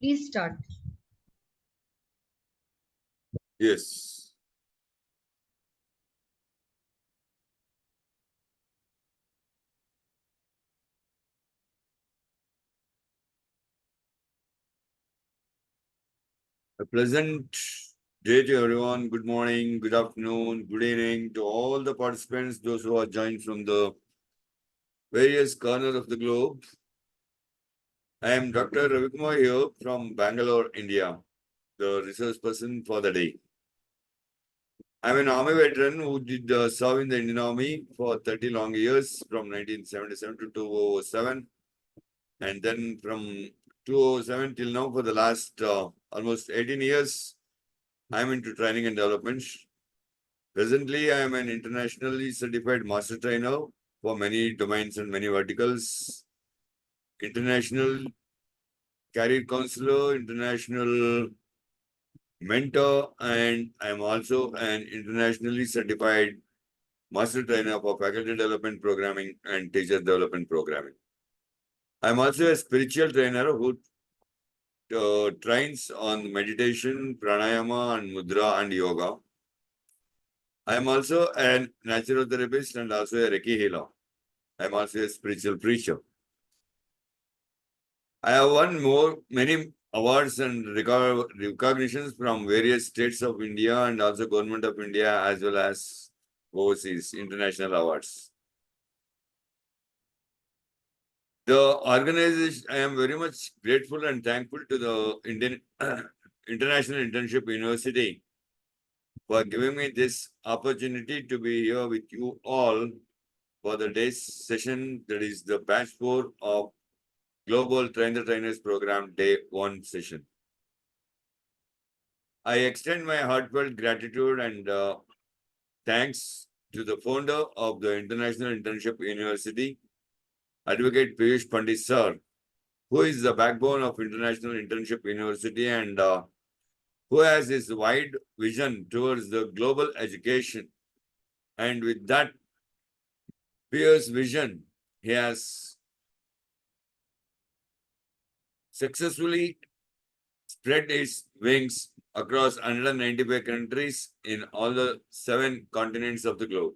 Please start. Yes. A pleasant day to everyone. Good morning, good afternoon, good evening to all the participants, those who are joined from the various corners of the globe. I am Dr. Ravikumar here from Bangalore, India, the resource person for the day. I'm an army veteran who did serve in the Indian Army for 30 long years from 1977 to 2007. And then from 2007 till now, for the last almost 18 years, I'm into training and development. Presently, I am an internationally certified master trainer for many domains and many verticals. International career counselor, international mentor, and I am also an internationally certified master trainer for faculty development programming and teacher development programming. I am also a spiritual trainer who trains on meditation, pranayama, and mudra and yoga. I am also a naturotherapist and also a Reiki healer. I am also a spiritual preacher. I have won many awards and recognitions from various states of India and also government of India as well as overseas international awards. The organization, I am very much grateful and thankful to the Indian International Internship University for giving me this opportunity to be here with you all for the day's session, that is the batch 4 of Global Train the Trainers Program Day 1 session. I extend my heartfelt gratitude and thanks to the founder of the International Internship University, Advocate Piyush Pandit Sir, who is the backbone of International Internship University and who has his wide vision towards the global education. And with that fierce vision, he has successfully spread its wings across 195 countries in all the 7 continents of the globe.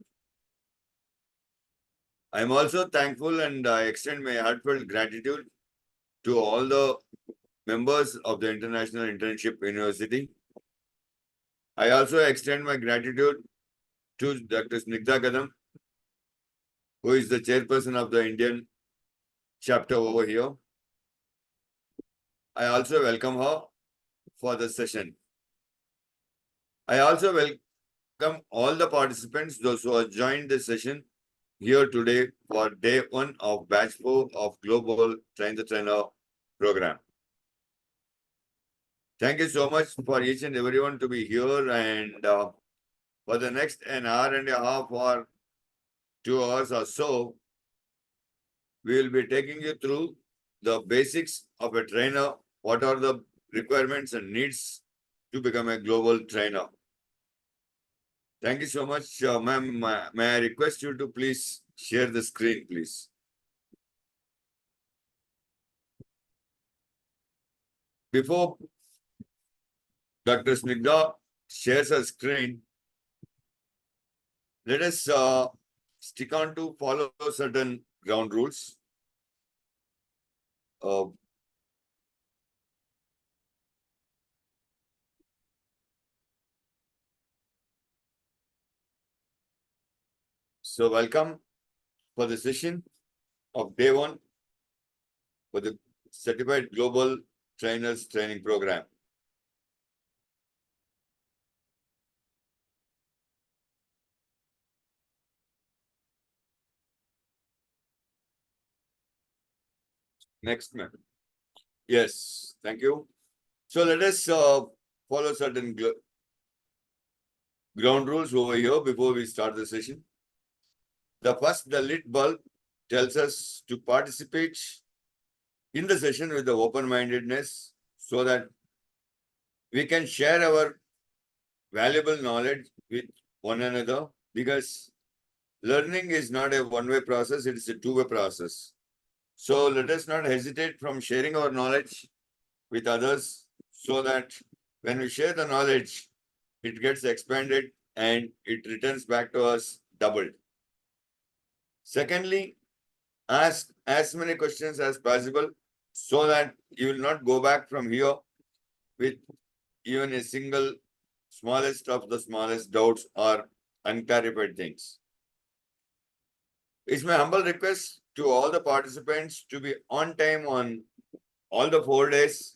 I am also thankful and I extend my heartfelt gratitude to all the members of the International Internship University. I also extend my gratitude to Dr. Snigdha Kadam, who is the chairperson of the Indian chapter over here. I also welcome her for the session. I also welcome all the participants, those who have joined the session here today for day 1 of batch 4 of Global Train the Trainer program. Thank you so much for each and everyone to be here, and for the next an hour and a half or 2 hours or so, we will be taking you through the basics of a trainer. What are the requirements and needs to become a global trainer? Thank you so much, ma'am. May I request you to please share the screen, please? Before Dr. Snigdha shares her screen, let us stick on to follow certain ground rules. Uh, so welcome for the session of day 1 for the Certified Global Trainers Training Program. Next, ma'am. Yes, thank you. So let us follow certain ground rules over here before we start the session. The lit bulb tells us to participate in the session with the open-mindedness so that we can share our valuable knowledge with one another, because learning is not a one-way process, it is a two-way process. So let us not hesitate from sharing our knowledge with others so that when we share the knowledge, it gets expanded and it returns back to us doubled. Secondly, ask as many questions as possible so that you will not go back from here with even a single smallest of the smallest doubts or unclarified things. It's my humble request to all the participants to be on time on all the 4 days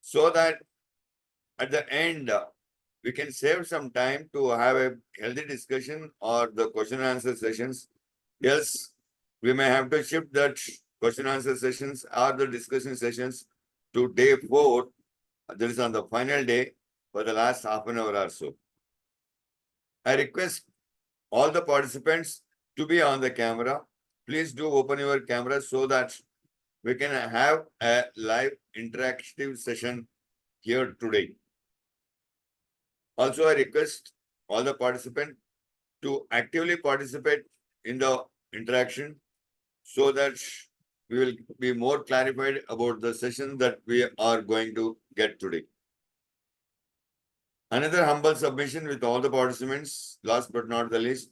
so that at the end we can save some time to have a healthy discussion or the question and answer sessions. Else, we may have to shift that question and answer sessions or the discussion sessions to day 4. That is on the final day for the last half an hour or so. I request all the participants to be on the camera. Please do open your camera so that we can have a live interactive session here today. Also, I request all the participants to actively participate in the interaction so that we will be more clarified about the session that we are going to get today. Another humble submission with all the participants, last but not the least,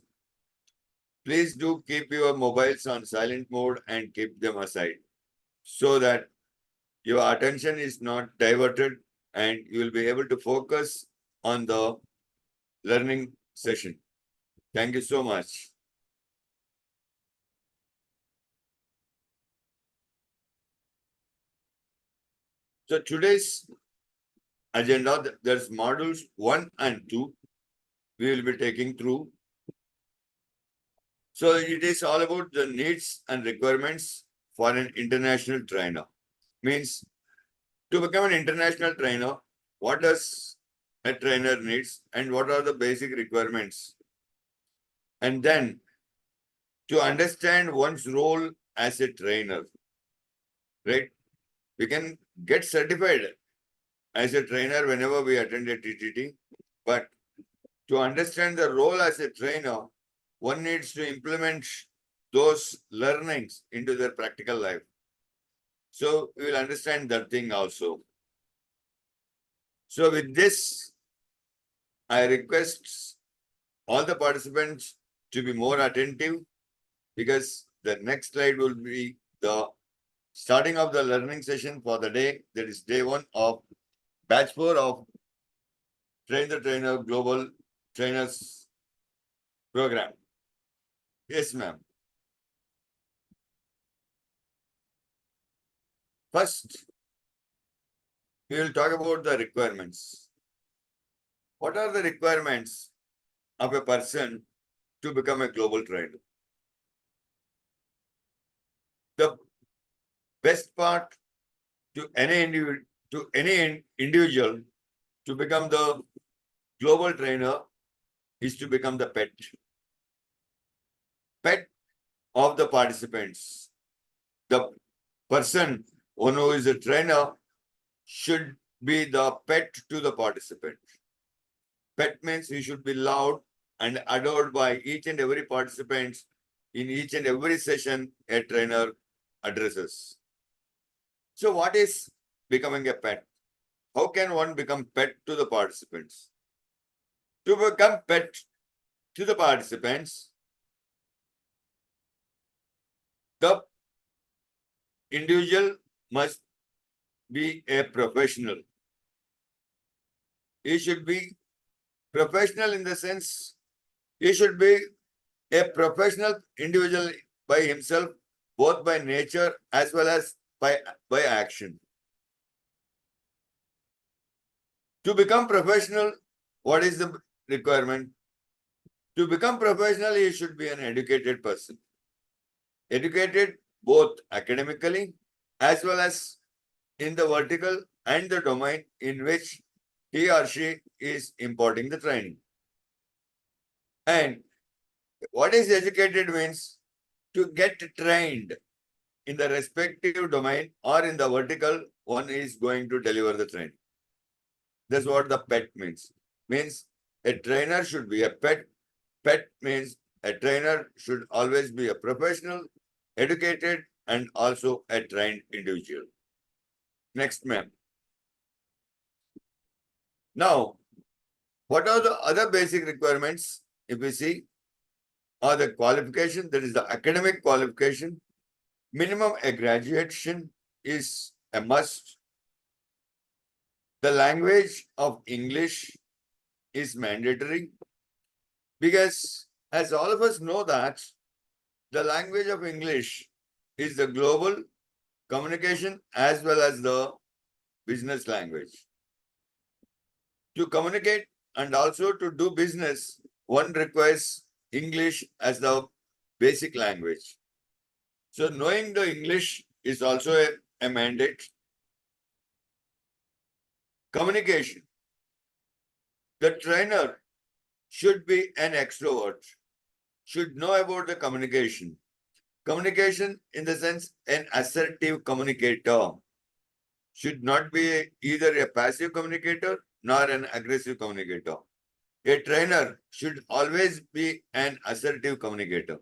please do keep your mobiles on silent mode and keep them aside so that your attention is not diverted and you will be able to focus on the learning session. Thank you so much. So today's agenda, there's modules 1 and 2 we will be taking through. So it is all about the needs and requirements for an international trainer. Means to become an international trainer, what does a trainer needs and what are the basic requirements? And then to understand one's role as a trainer, right? We can get certified as a trainer whenever we attend a TTT, but to understand the role as a trainer, one needs to implement those learnings into their practical life. So we will understand that thing also. So with this, I request all the participants to be more attentive because the next slide will be the starting of the learning session for the day. That is day 1 of batch 4 of Train the Trainer Global Trainers Program. Yes, ma'am. First, we will talk about the requirements. What are the requirements of a person to become a global trainer? The best part to any individual to become the global trainer is to become the pet of the participants. The person who is a trainer should be the pet to the participant. Pet means he should be loved and adored by each and every participant in each and every session a trainer addresses. So what is becoming a pet? How can one become pet to the participants? To become pet to the participants, the individual must be a professional. He should be professional in the sense he should be a professional individual by himself, both by nature as well as by action. To become professional, what is the requirement? To become professional, he should be an educated person. Educated both academically as well as in the vertical and the domain in which he or she is imparting the training. And what is educated means to get trained in the respective domain or in the vertical one is going to deliver the training. That's what the pet means. Means a trainer should be a pet. Pet means a trainer should always be a professional, educated, and also a trained individual. Next, ma'am. Now, what are the other basic requirements? If we see, are the qualification, that is the academic qualification. Minimum a graduation is a must. The language of English is mandatory because, as all of us know, that the language of English is the global communication as well as the business language. To communicate and also to do business, one requires English as the basic language. So knowing the English is also a mandate. Communication. The trainer should be an extrovert, should know about the communication. Communication in the sense an assertive communicator should not be either a passive communicator nor an aggressive communicator. A trainer should always be an assertive communicator.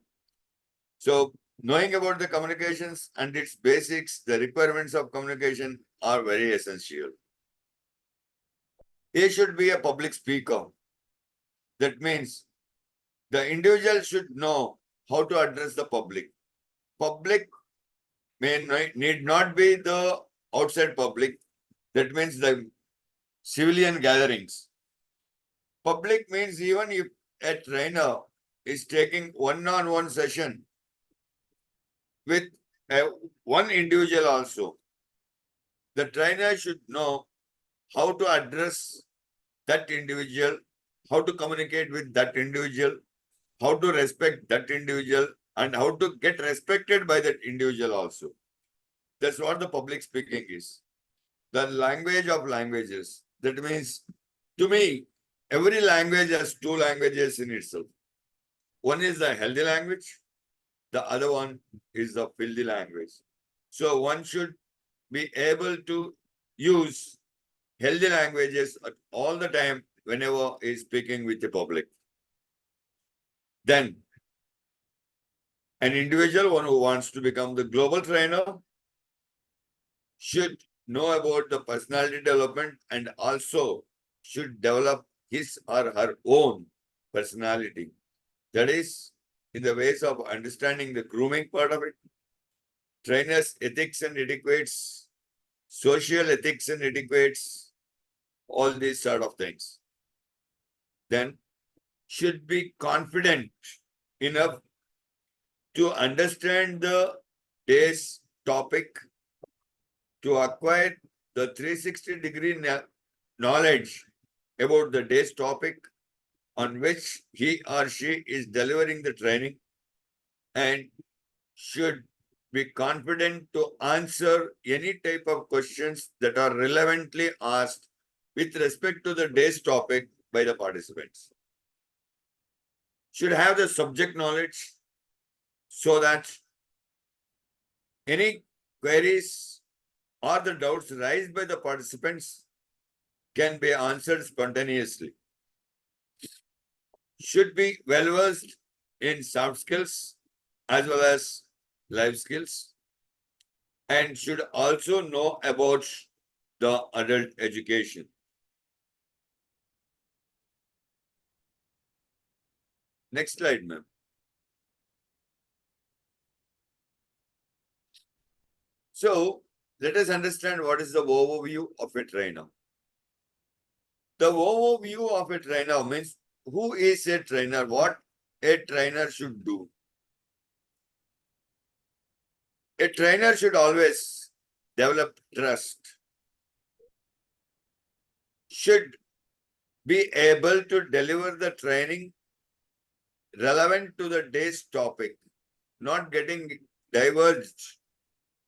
So, knowing about the communications and its basics, the requirements of communication are very essential. He should be a public speaker. That means the individual should know how to address the public. Public need not be the outside public. That means the civilian gatherings. Public means even if a trainer is taking one-on-one session with one individual also, the trainer should know how to address that individual, how to communicate with that individual, how to respect that individual, and how to get respected by that individual also. That's what the public speaking is. The language of languages. That means, to me, every language has two languages in itself. One is the healthy language, the other one is the filthy language. So one should be able to use healthy languages at all the time whenever he is speaking with the public. Then, an individual, one who wants to become the global trainer, should know about the personality development and also should develop his or her own personality. That is, in the ways of understanding the grooming part of it, trainers' ethics and etiquettes, social ethics and etiquettes, all these sort of things. Then, should be confident enough to understand the day's topic, to acquire the 360-degree knowledge about the day's topic on which he or she is delivering the training, and should be confident to answer any type of questions that are relevantly asked with respect to the day's topic by the participants. Should have the subject knowledge so that any queries or the doubts raised by the participants can be answered spontaneously. Should be well versed in soft skills as well as life skills, and should also know about the adult education. Next slide, ma'am. So let us understand what is the overview of a trainer. The overview of a trainer means who is a trainer, what a trainer should do. A trainer should always develop trust, should be able to deliver the training relevant to the day's topic, not getting diverged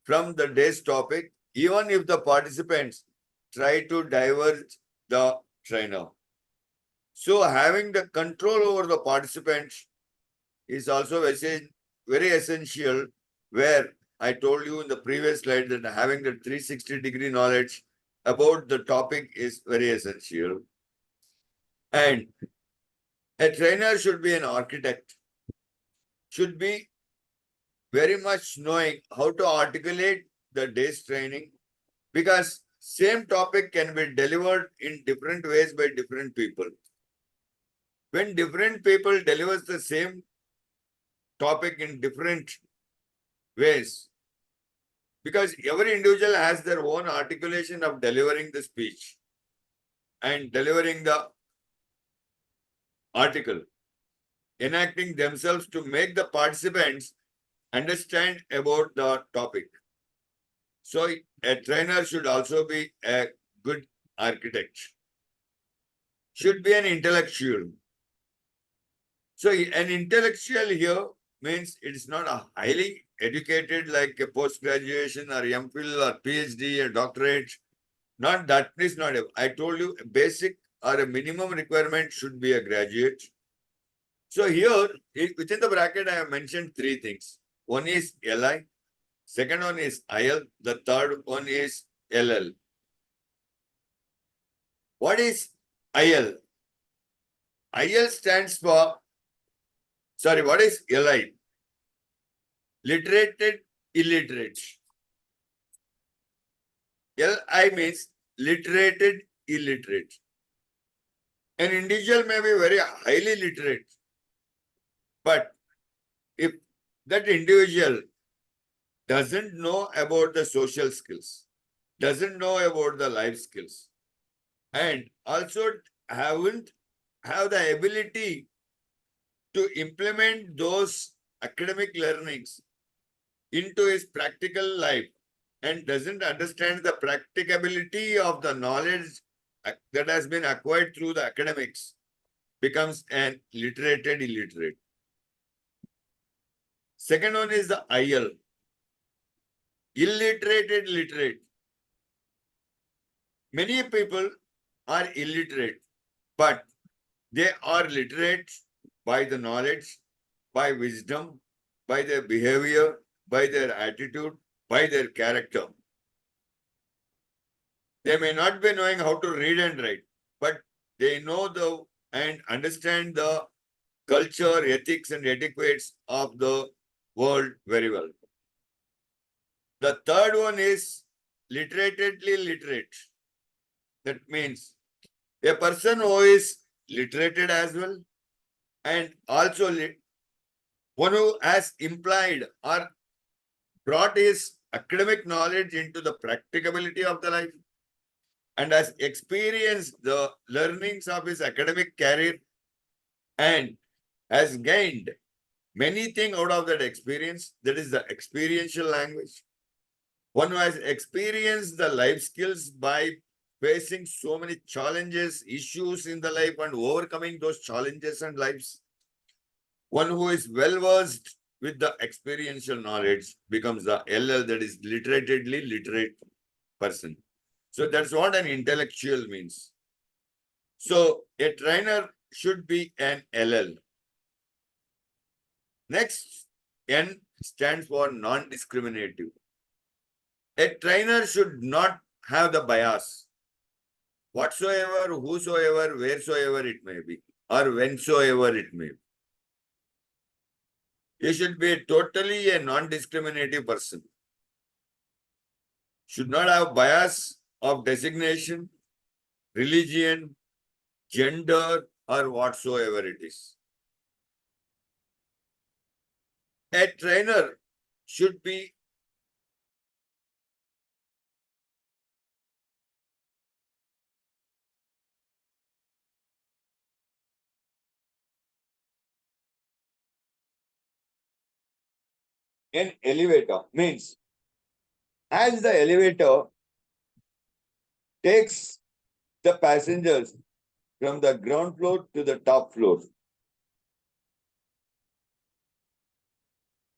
from the day's topic, even if the participants try to diverge the trainer. So having the control over the participants is also very essential, where I told you in the previous slide that having the 360-degree knowledge about the topic is very essential. And a trainer should be an architect, should be very much knowing how to articulate the day's training, because same topic can be delivered in different ways by different people. When different people delivers the same topic in different ways, because every individual has their own articulation of delivering the speech and delivering the article, enacting themselves to make the participants understand about the topic. So a trainer should also be a good architect, should be an intellectual. So an intellectual here means it is not a highly educated like a post-graduation or MPhil or PhD or doctorate. Not that is not. I told you a basic or a minimum requirement should be a graduate. So here within the bracket I have mentioned three things. One is LI, second one is IL, the third one is LL. What is IL? IL stands for, sorry, what is LI? Literated, illiterate. LI means literated, illiterate. An individual may be very highly literate, but if that individual doesn't know about the social skills, doesn't know about the life skills, and also haven't have the ability to implement those academic learnings into his practical life and doesn't understand the practicability of the knowledge that has been acquired through the academics, becomes an literated illiterate. Second one is the IL, illiterated literate. Many people are illiterate, but they are literate by the knowledge, by wisdom, by their behavior, by their attitude, by their character. They may not be knowing how to read and write, but they know the and understand the culture, ethics, and etiquettes of the world very well. The third one is literatedly literate. That means a person who is literated as well and also one who has implied or brought his academic knowledge into the practicability of the life and has experienced the learnings of his academic career and has gained many things out of that experience. That is the experiential language. One who has experienced the life skills by facing so many challenges, issues in the life and overcoming those challenges and lives. One who is well versed with the experiential knowledge becomes the LL, that is literatedly literate person. So that's what an intellectual means. So a trainer should be an LL. Next, N stands for non-discriminative. A trainer should not have the bias whatsoever, whosoever, wheresoever it may be, or whensoever it may be. He should be totally a non-discriminative person. Should not have bias of designation, religion, gender, or whatsoever it is. A trainer should be an elevator. Means as the elevator takes the passengers from the ground floor to the top floor.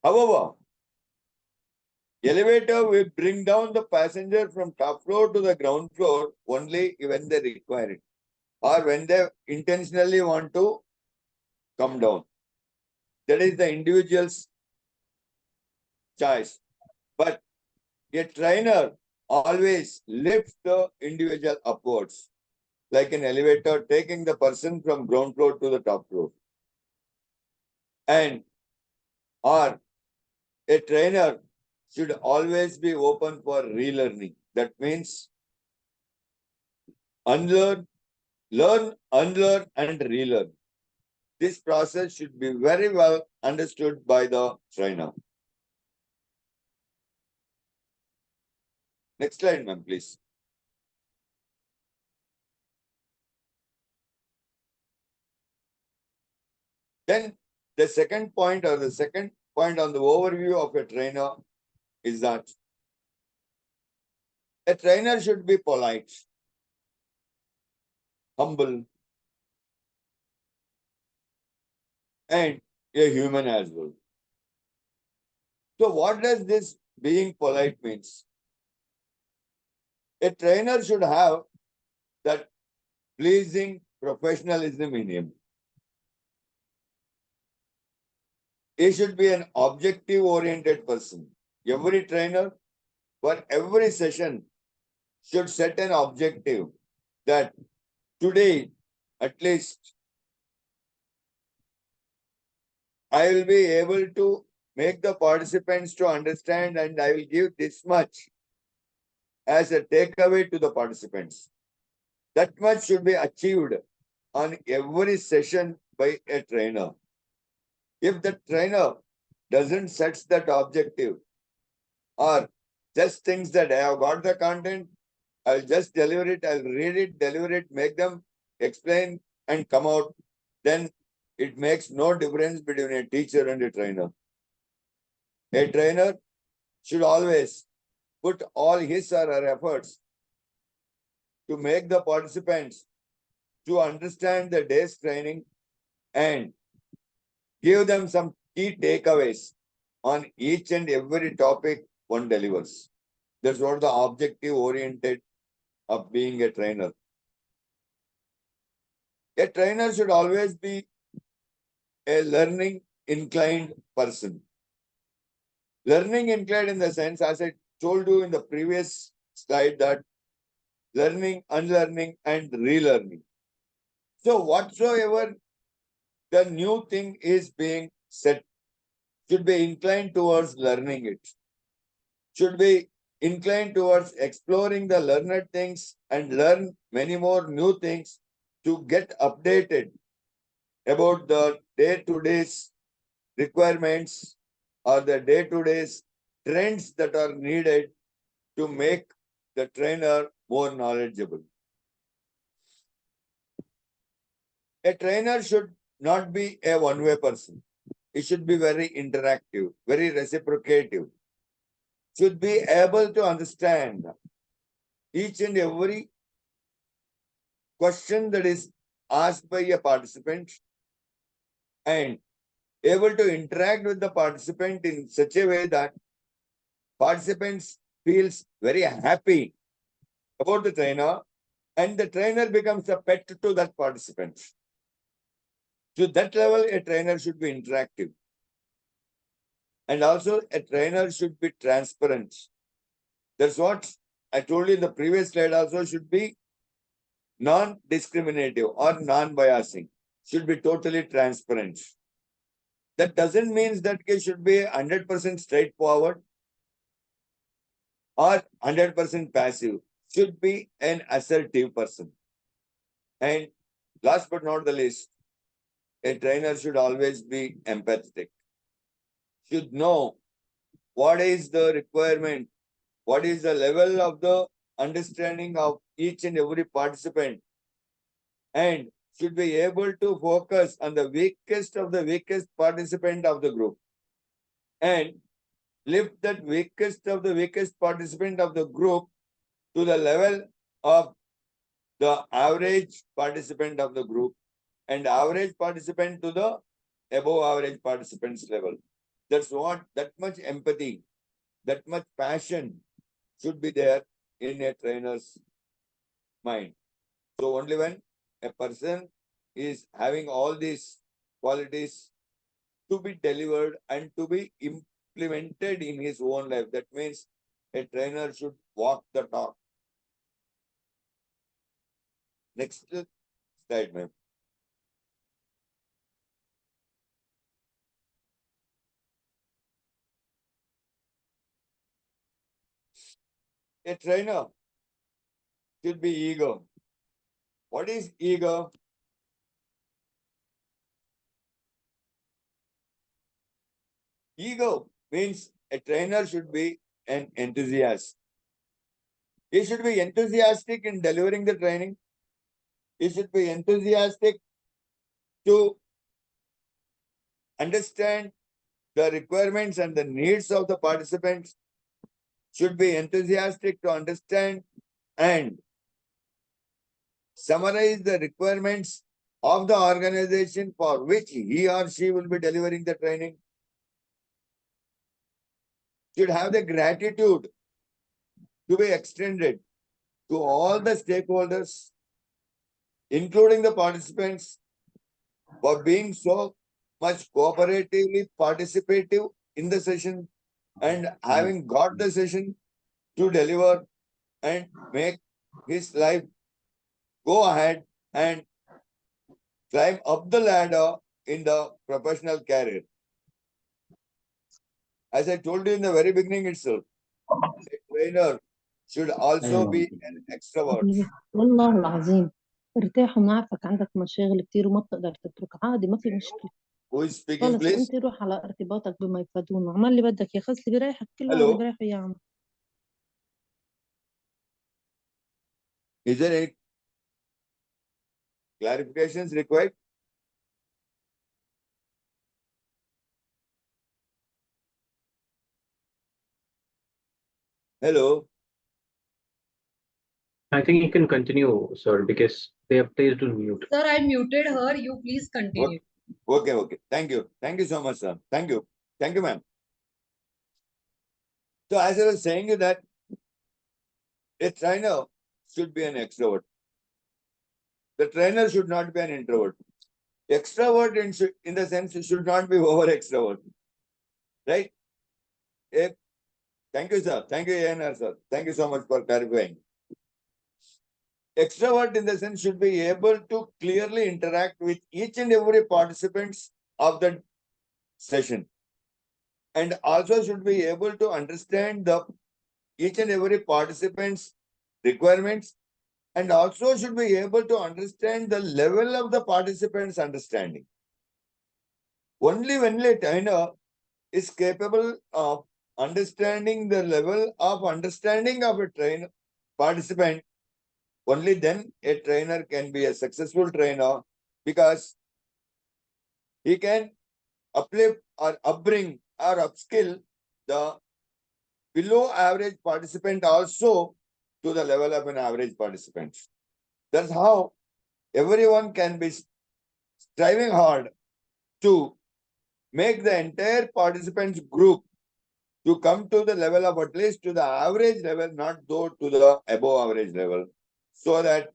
However, elevator will bring down the passenger from top floor to the ground floor only when they require it or when they intentionally want to come down. That is the individual's choice. But a trainer always lifts the individual upwards, like an elevator taking the person from ground floor to the top floor. And or a trainer should always be open for relearning. That means unlearn, learn, unlearn, and relearn. This process should be very well understood by the trainer. Next slide, ma'am, please. Then the second point or the second point on the overview of a trainer is that a trainer should be polite, humble, and a human as well. So what does this being polite means? A trainer should have that pleasing professionalism in him. He should be an objective oriented person. Every trainer for every session should set an objective that today at least I will be able to make the participants to understand and I will give this much as a takeaway to the participants. That much should be achieved on every session by a trainer. If the trainer doesn't set that objective or just thinks that I have got the content, I'll just deliver it, I'll read it, deliver it, make them explain and come out, then it makes no difference between a teacher and a trainer. A trainer should always put all his or her efforts to make the participants to understand the day's training and give them some key takeaways on each and every topic one delivers. That's what the objective oriented of being a trainer. A trainer should always be a learning inclined person. Learning inclined in the sense, as I told you in the previous slide, that learning, unlearning, and relearning. So, whatsoever the new thing is being said, should be inclined towards learning it, should be inclined towards exploring the learned things and learn many more new things to get updated about the day-to-day's requirements or the day-to-day's trends that are needed to make the trainer more knowledgeable. A trainer should not be a one-way person. He should be very interactive, very reciprocative, should be able to understand each and every question that is asked by a participant and able to interact with the participant in such a way that participants feels very happy about the trainer and the trainer becomes a pet to that participant. To that level, a trainer should be interactive. And also a trainer should be transparent. That's what I told you in the previous slide also, should be non-discriminative or non-biasing, should be totally transparent. That doesn't mean that it should be 100% straightforward or 100% passive, should be an assertive person. And last but not the least, a trainer should always be empathetic, should know what is the requirement, what is the level of the understanding of each and every participant, and should be able to focus on the weakest of the weakest participant of the group and lift that weakest of the weakest participant of the group to the level of the average participant of the group and average participant to the above average participants level. That's what, that much empathy, that much passion should be there in a trainer's mind. So only when a person is having all these qualities to be delivered and to be implemented in his own life, that means a trainer should walk the talk. Next slide, ma'am. A trainer should be eager What is eager? Ego means a trainer should be an enthusiast. He should be enthusiastic in delivering the training. He should be enthusiastic to understand the requirements and the needs of the participants. Should be enthusiastic to understand and summarize the requirements of the organization for which he or she will be delivering the training. Should have the gratitude to be extended to all the stakeholders, including the participants, for being so much cooperatively participative in the session and having got the session to deliver and make his life go ahead and climb up the ladder in the professional career. As I told you in the very beginning itself, a trainer should also be an extrovert. حبيبي والله العظيم ارتاح وانا عارفك عندك مشاغل كتير وما بتقدر تترك عادي ما في مشكلة Who is speaking, خلص please? انت روح على ارتباطك بما يفادون اعمل اللي بدك يا خلص اللي بيريحك كل واحد اللي Hello. بيريحه يعمل Is there any clarifications required? Hello. I think you can continue, sir, because they have placed on mute. Sir, I muted her. You please continue. Okay. Thank you. Thank you so much, sir. Thank you. Thank you, ma'am. So as I was saying you that a trainer should be an extrovert. The trainer should not be an introvert. Extrovert in the sense it should not be over extrovert. Right? Thank you, sir. Thank you, ANR, sir. Thank you so much for clarifying. Extrovert in the sense should be able to clearly interact with each and every participants of the session. And also should be able to understand the each and every participant's requirements and also should be able to understand the level of the participants' understanding. Only when a trainer is capable of understanding the level of understanding of a trainer participant, only then a trainer can be a successful trainer because he can uplift or upbring or upskill the below average participant also to the level of an average participant. That's how everyone can be striving hard to make the entire participants group to come to the level of at least to the average level, not though to the above average level. So that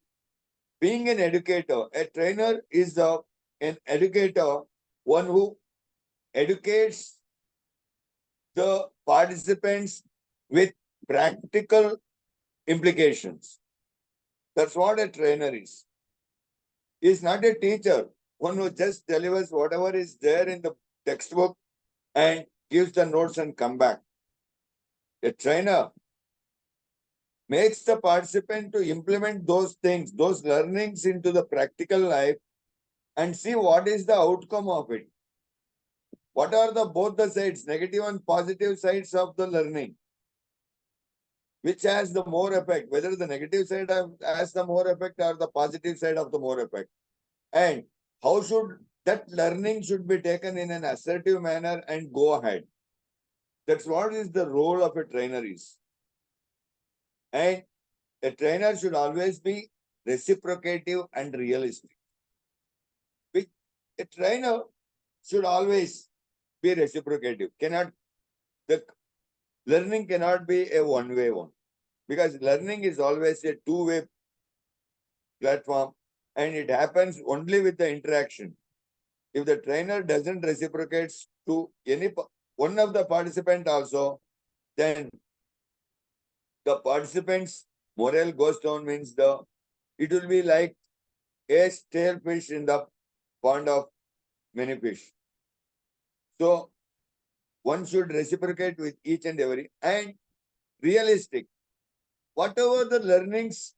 being an educator, a trainer is an educator, one who educates the participants with practical implications. That's what a trainer is. He's not a teacher, one who just delivers whatever is there in the textbook and gives the notes and come back. A trainer makes the participant to implement those things, those learnings into the practical life and see what is the outcome of it. What are the both the sides, negative and positive sides of the learning? Which has the more effect, whether the negative side has the more effect or the positive side of the more effect. And how should that learning should be taken in an assertive manner and go ahead. That's what is the role of a trainer is. And a trainer should always be reciprocative and realistic. A trainer should always be reciprocative. The learning cannot be a one-way one because learning is always a two-way platform and it happens only with the interaction. If the trainer doesn't reciprocate to any one of the participant also, then the participants' morale goes down, means it will be like a stale fish in the pond of many fish. So one should reciprocate with each and every and realistic. Whatever the learnings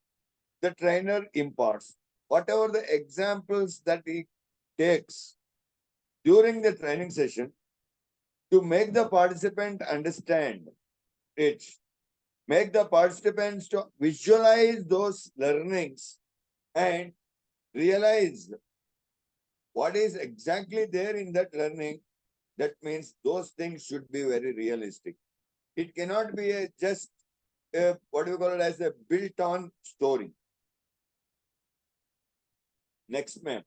the trainer imparts, whatever the examples that he takes during the training session to make the participant understand it, make the participants to visualize those learnings and realize what is exactly there in that learning. That means those things should be very realistic. It cannot be just what do you call it as a built-on story. Next, ma'am.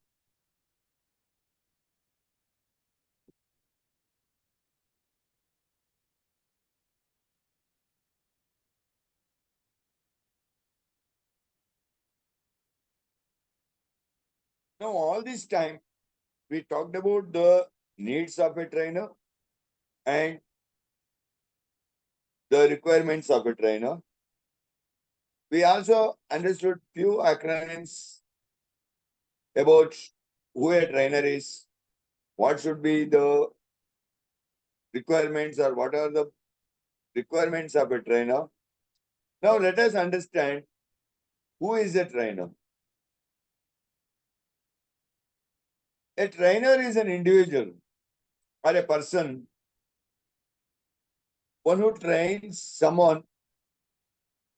Now, all this time, we talked about the needs of a trainer and the requirements of a trainer. We also understood few acronyms about who a trainer is, what should be the requirements or what are the requirements of a trainer. Now, let us understand who is a trainer. A trainer is an individual or a person, one who trains someone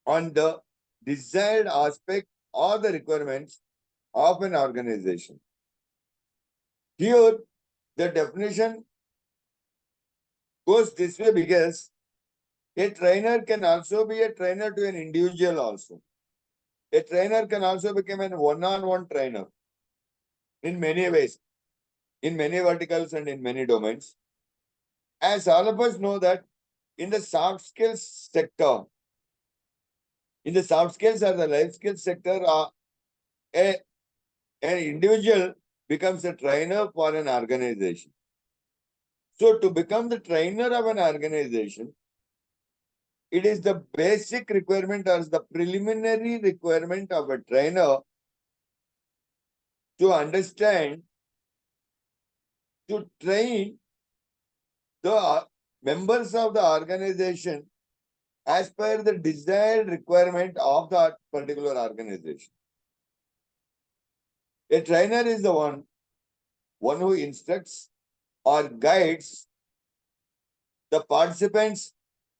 on the desired aspect or the requirements of an organization. Here, the definition goes this way because a trainer can also be a trainer to an individual also. A trainer can also become a one-on-one trainer in many ways, in many verticals and in many domains. As all of us know that in the soft skills sector, in the soft skills or the life skills sector, an individual becomes a trainer for an organization. So to become the trainer of an organization, it is the basic requirement or the preliminary requirement of a trainer to understand, to train the members of the organization as per the desired requirement of that particular organization. A trainer is the one who instructs or guides the participants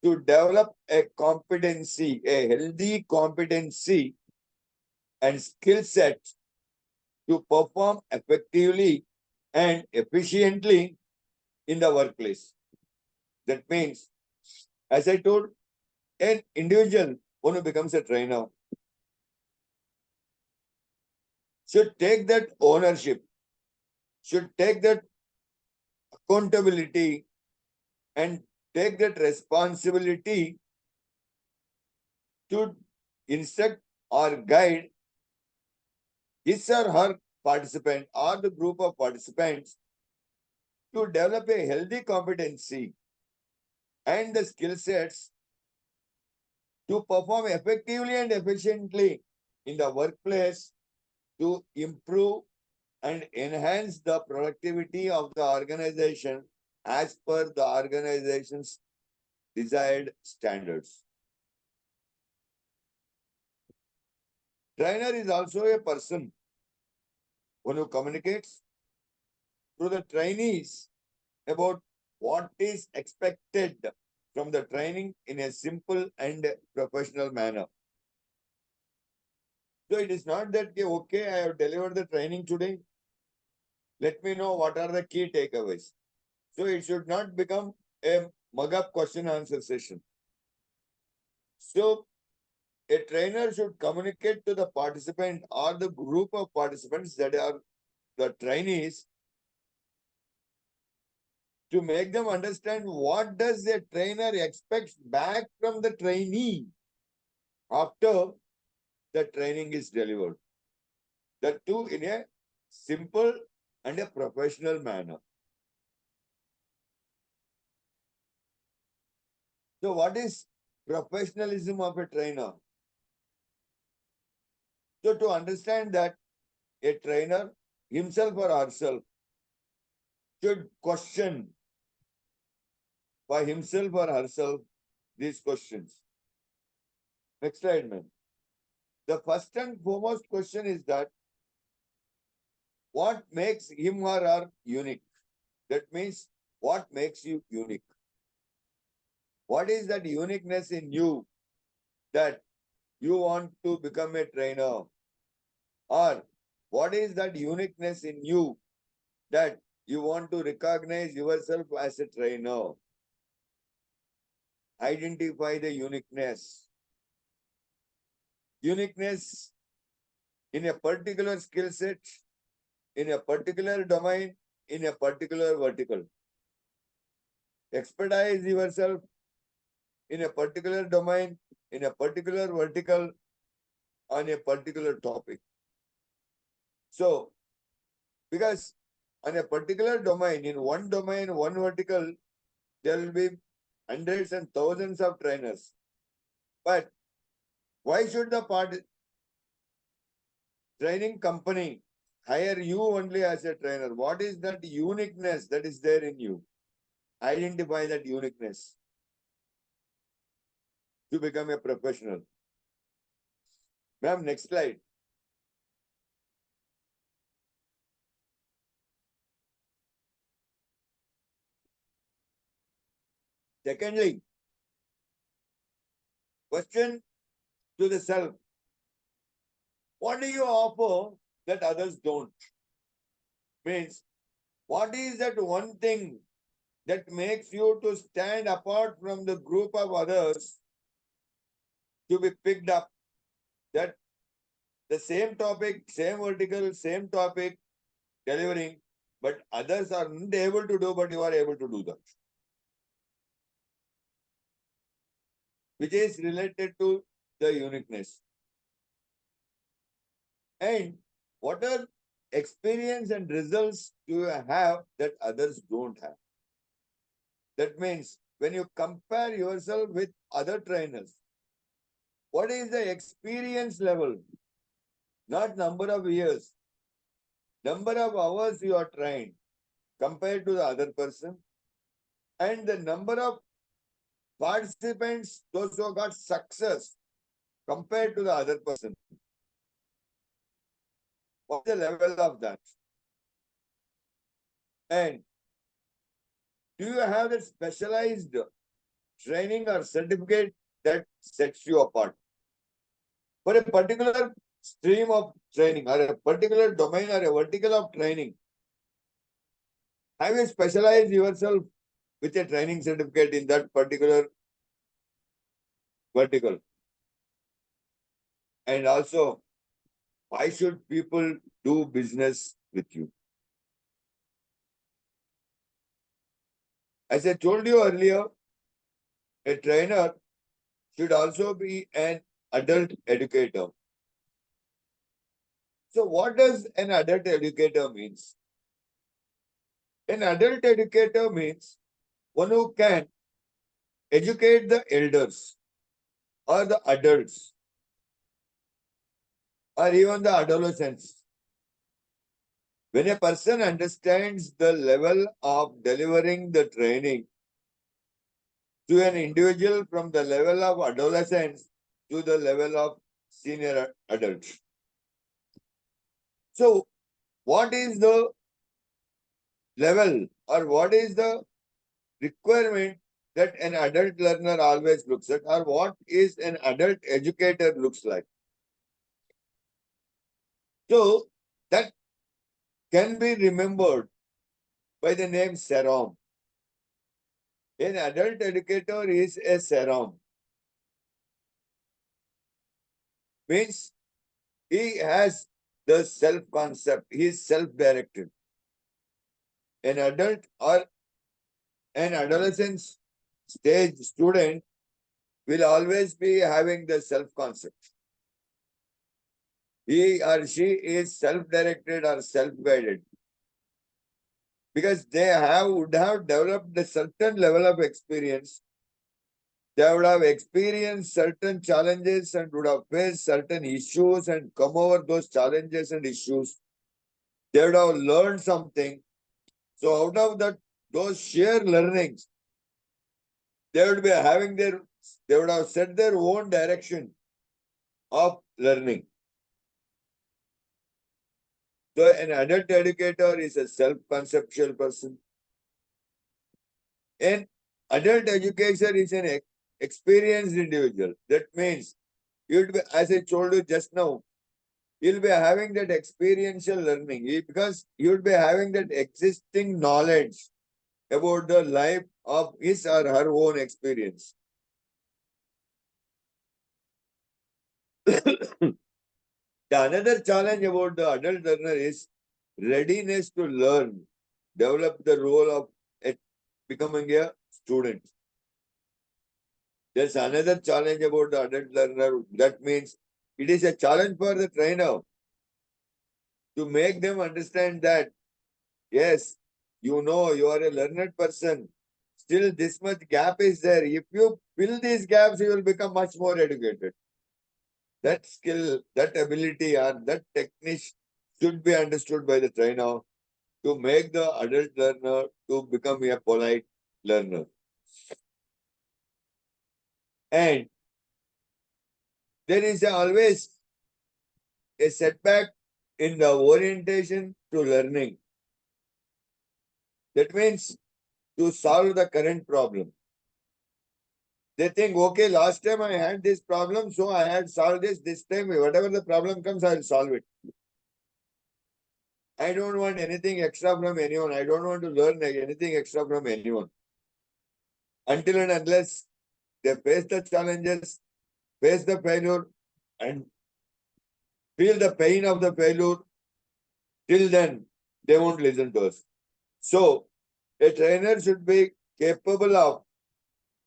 to develop a competency, a healthy competency and skill set to perform effectively and efficiently in the workplace. That means, as I told, an individual who becomes a trainer should take that ownership, should take that accountability and take that responsibility to instruct or guide his or her participant or the group of participants to develop a healthy competency and the skill sets to perform effectively and efficiently in the workplace to improve and enhance the productivity of the organization as per the organization's desired standards. Trainer is also a person who communicates to the trainees about what is expected from the training in a simple and professional manner. So it is not that, okay, I have delivered the training today. Let me know what are the key takeaways. So it should not become a mug-up question answer session. So a trainer should communicate to the participant or the group of participants that are the trainees to make them understand what does a trainer expects back from the trainee after the training is delivered. The two in a simple and a professional manner. So what is professionalism of a trainer? So to understand that a trainer himself or herself should question by himself or herself these questions. Next slide, ma'am. The first and foremost question is that what makes him or her unique? That means what makes you unique? What is that uniqueness in you that you want to become a trainer? Or what is that uniqueness in you that you want to recognize yourself as a trainer? Identify the uniqueness. Uniqueness in a particular skill set, in a particular domain, in a particular vertical. Expertise yourself in a particular domain, in a particular vertical, on a particular topic. So, because on a particular domain, in one domain, one vertical, there will be hundreds and thousands of trainers. But why should the training company hire you only as a trainer? What is that uniqueness that is there in you? Identify that uniqueness to become a professional. Ma'am, next slide. Secondly, question to the self. What do you offer that others don't? Means, what is that one thing that makes you to stand apart from the group of others to be picked up? That the same topic, same vertical, same topic, delivering, but others are not able to do, but you are able to do that. Which is related to the uniqueness. And what are experience and results do you have that others don't have? That means when you compare yourself with other trainers, what is the experience level? Not number of years, number of hours you are trained compared to the other person, and the number of participants, those who got success compared to the other person. What's the level of that? And do you have that specialized training or certificate that sets you apart? For a particular stream of training or a particular domain or a vertical of training, have you specialized yourself with a training certificate in that particular vertical? And also, why should people do business with you? As I told you earlier, a trainer should also be an adult educator. So what does an adult educator means? An adult educator means one who can educate the elders or the adults or even the adolescents. When a person understands the level of delivering the training to an individual from the level of adolescence to the level of senior adults. So, what is the level or what is the requirement that an adult learner always looks at, or what is an adult educator looks like? So, that can be remembered by the name SEROM. An adult educator is a SEROM. Means he has the self-concept, he is self-directed. An adult or an adolescent stage student will always be having the self-concept. He or she is self-directed or self-guided because they would have developed a certain level of experience. They would have experienced certain challenges and would have faced certain issues and come over those challenges and issues. They would have learned something. So out of those sheer learnings, they would have set their own direction of learning. So an adult educator is a self-conceptual person. An adult educator is an experienced individual. That means you'll be, as I told you just now, you'll be having that experiential learning because you'll be having that existing knowledge about the life of his or her own experience. The another challenge about the adult learner is readiness to learn, develop the role of becoming a student. There's another challenge about the adult learner. That means it is a challenge for the trainer to make them understand that, yes, you know, you are a learned person. Still, this much gap is there. If you fill these gaps, you will become much more educated. That skill, that ability, or that technique should be understood by the trainer to make the adult learner to become a polite learner. And there is always a setback in the orientation to learning. That means to solve the current problem. They think, okay, last time I had this problem, so I had solved this time, whatever the problem comes, I'll solve it. I don't want anything extra from anyone. I don't want to learn anything extra from anyone. Until and unless they face the challenges, face the failure, and feel the pain of the failure, till then, they won't listen to us. So, a trainer should be capable of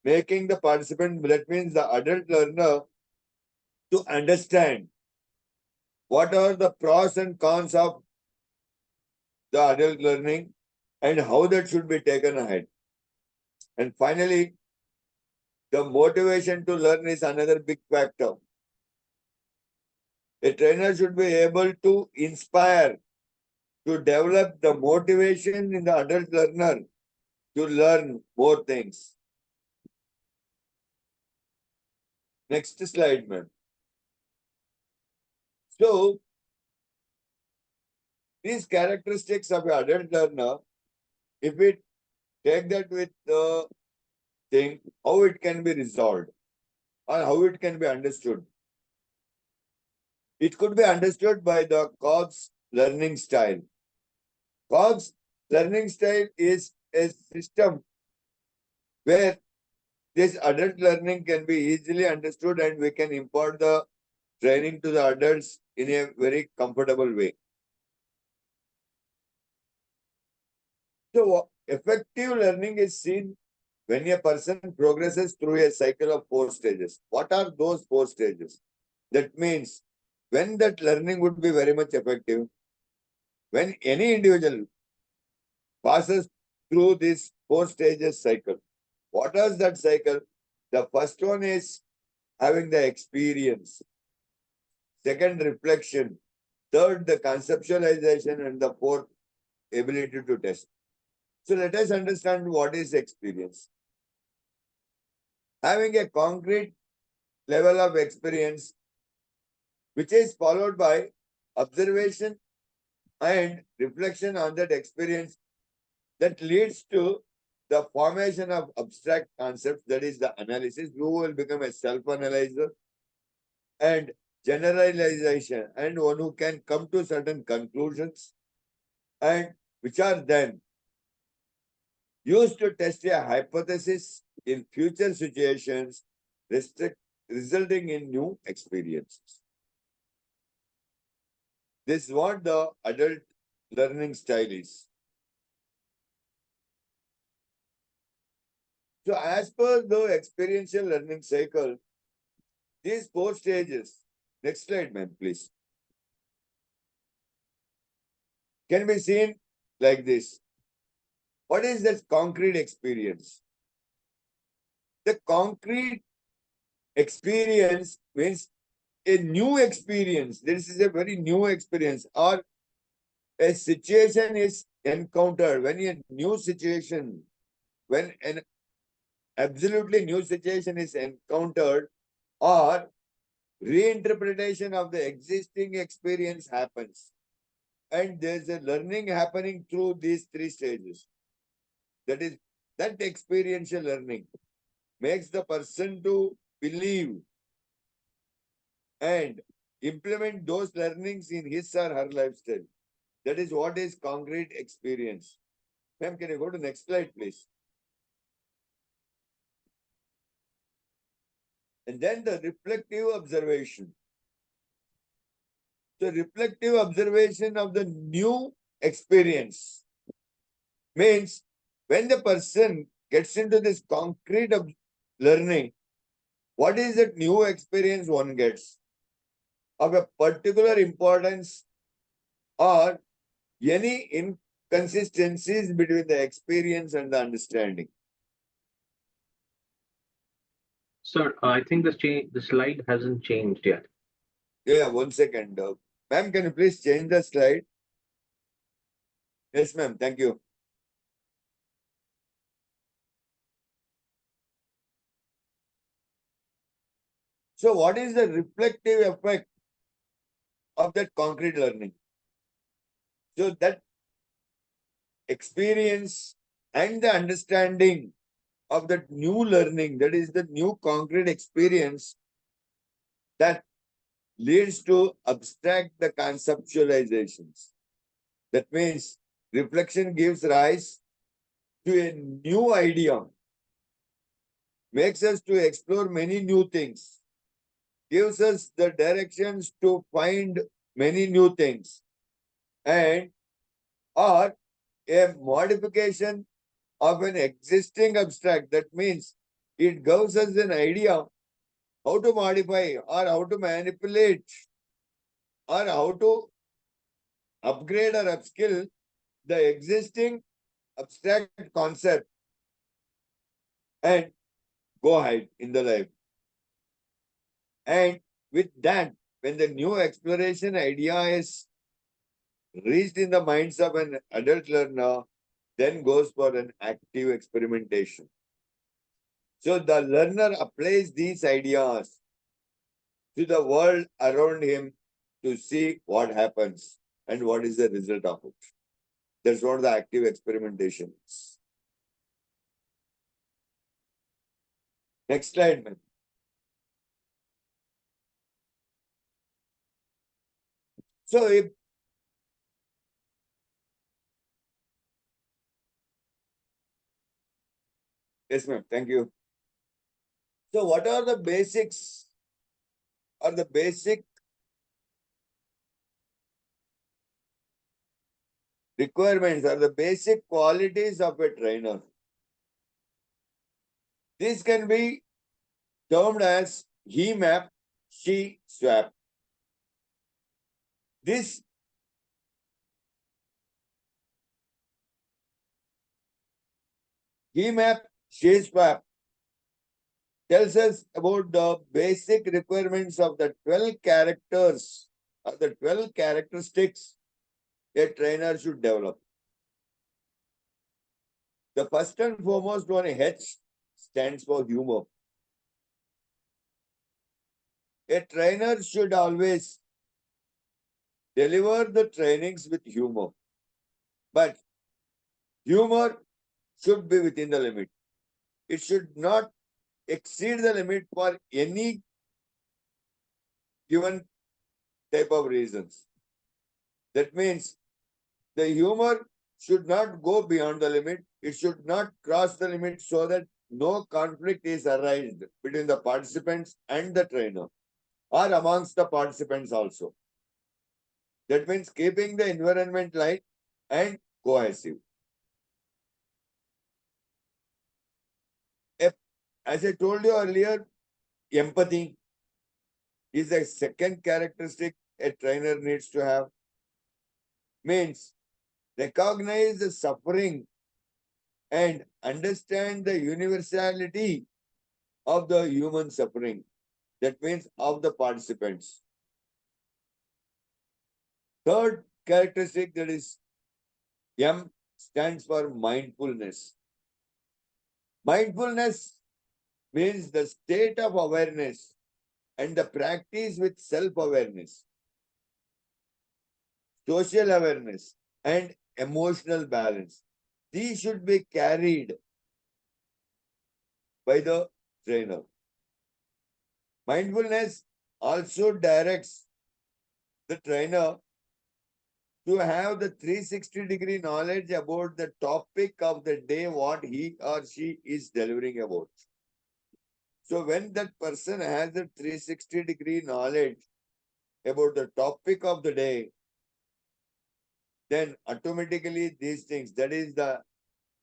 making the participant, that means the adult learner, to understand what are the pros and cons of the adult learning and how that should be taken ahead. And finally, the motivation to learn is another big factor. A trainer should be able to inspire, to develop the motivation in the adult learner to learn more things. Next slide, ma'am. So, these characteristics of an adult learner, if we take that with the thing, how it can be resolved or how it can be understood. It could be understood by the Cobb's learning style. Cobb's learning style is a system where this adult learning can be easily understood and we can impart the training to the adults in a very comfortable way. So, effective learning is seen when a person progresses through a cycle of 4 stages. What are those 4 stages? That means when that learning would be very much effective, when any individual passes through this 4 stages cycle. What is that cycle? The first one is having the experience. Second, reflection. Third, the conceptualization. And the fourth, ability to test. So let us understand what is experience. Having a concrete level of experience, which is followed by observation and reflection on that experience, that leads to the formation of abstract concepts, that is the analysis. You will become a self-analyzer, and generalization, and one who can come to certain conclusions, and which are then used to test a hypothesis in future situations, resulting in new experiences. This is what the adult learning style is. So as per the experiential learning cycle, these 4 stages, next slide, ma'am, please, can be seen like this. What is that concrete experience? The concrete experience means a new experience. This is a very new experience, or a situation is encountered. When a new situation, when an absolutely new situation is encountered, or reinterpretation of the existing experience happens. and there's a learning happening through these three stages. That is, that experiential learning makes the person to believe and implement those learnings in his or her lifestyle. That is what is concrete experience. Ma'am, can you go to next slide, please? And then the reflective observation. The reflective observation of the new experience means when the person gets into this concrete learning, what is that new experience one gets of a particular importance or any inconsistencies between the experience and the understanding. Sir, I think the slide hasn't changed yet. Yeah, 1 second. Ma'am, can you please change the slide? Yes, ma'am. Thank you. So what is the reflective effect of that concrete learning? So that experience and the understanding of that new learning, that is the new concrete experience that leads to abstract the conceptualizations. That means reflection gives rise to a new idea, makes us to explore many new things, gives us the directions to find many new things, and or a modification of an existing abstract. That means it gives us an idea how to modify or how to manipulate or how to upgrade or upskill the existing abstract concept and go ahead in the life. And with that, when the new exploration idea is reached in the minds of an adult learner, then goes for an active experimentation. So the learner applies these ideas to the world around him to see what happens and what is the result of it. That's what the active experimentation is. Next slide, ma'am. So if yes, ma'am, thank you. So what are the basics or the basic requirements or the basic qualities of a trainer? This can be termed as he map, she swap. This he map, she swap tells us about the basic requirements of the 12 characters or the 12 characteristics a trainer should develop. The first and foremost one, H, stands for humor. A trainer should always deliver the trainings with humor, but humor should be within the limit. It should not exceed the limit for any given type of reasons. That means the humor should not go beyond the limit. It should not cross the limit so that no conflict is arised between the participants and the trainer or amongst the participants also. That means keeping the environment light and cohesive. As I told you earlier, empathy is a second characteristic a trainer needs to have. Means recognize the suffering and understand the universality of the human suffering. That means of the participants. Third characteristic, that is M, stands for mindfulness. Mindfulness means the state of awareness and the practice with self-awareness. social awareness, and emotional balance. These should be carried by the trainer. Mindfulness also directs the trainer to have the 360-degree knowledge about the topic of the day, what he or she is delivering about. So when that person has the 360-degree knowledge about the topic of the day, then automatically these things, that is the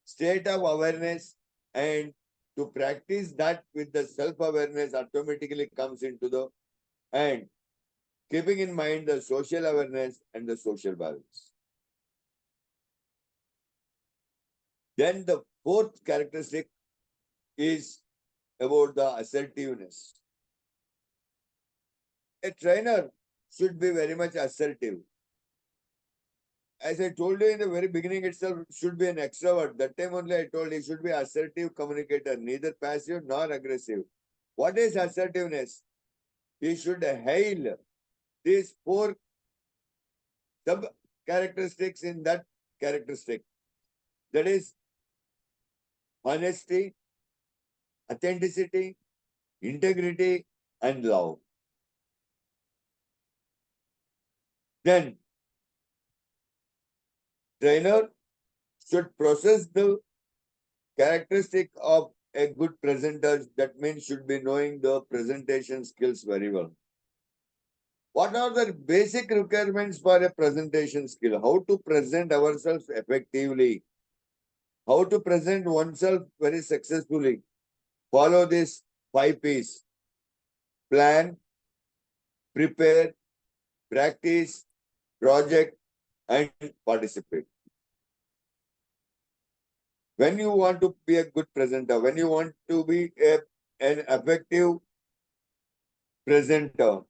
state of awareness, and to practice that with the self-awareness automatically comes into the, and keeping in mind the social awareness and the social balance. Then the fourth characteristic is about the assertiveness. A trainer should be very much assertive. As I told you in the very beginning itself, should be an extrovert. That time only I told he should be assertive communicator, neither passive nor aggressive. What is assertiveness? He should hail these four sub characteristics in that characteristic. That is honesty, authenticity, integrity, and love. Then trainer should process the characteristic of a good presenter. That means should be knowing the presentation skills very well. What are the basic requirements for a presentation skill? How to present ourselves effectively? How to present oneself very successfully? Follow this 5 P's. Plan, prepare, practice, project, and participate. When you want to be a good presenter, when you want to be an effective presenter,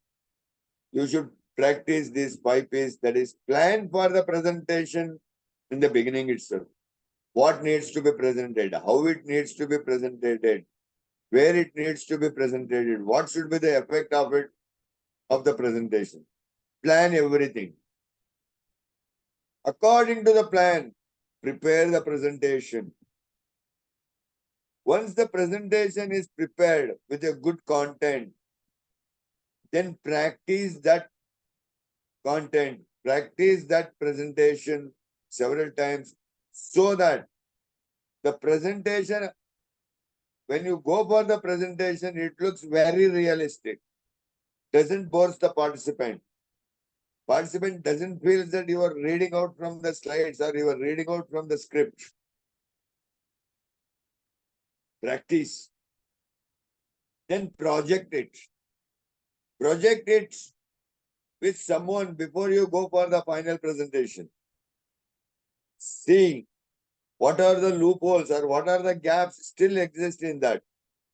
you should practice these 5 P's. That is, plan for the presentation in the beginning itself. What needs to be presented, how it needs to be presented, where it needs to be presented, what should be the effect of it, of the presentation. Plan everything. According to the plan, prepare the presentation. Once the presentation is prepared with a good content, then practice that content, practice that presentation several times so that the presentation, when you go for the presentation, it looks very realistic. Doesn't bore the participant. Participant doesn't feel that you are reading out from the slides or you are reading out from the script. Practice. Then project it. Project it with someone before you go for the final presentation. See what are the loopholes or what are the gaps still exist in that.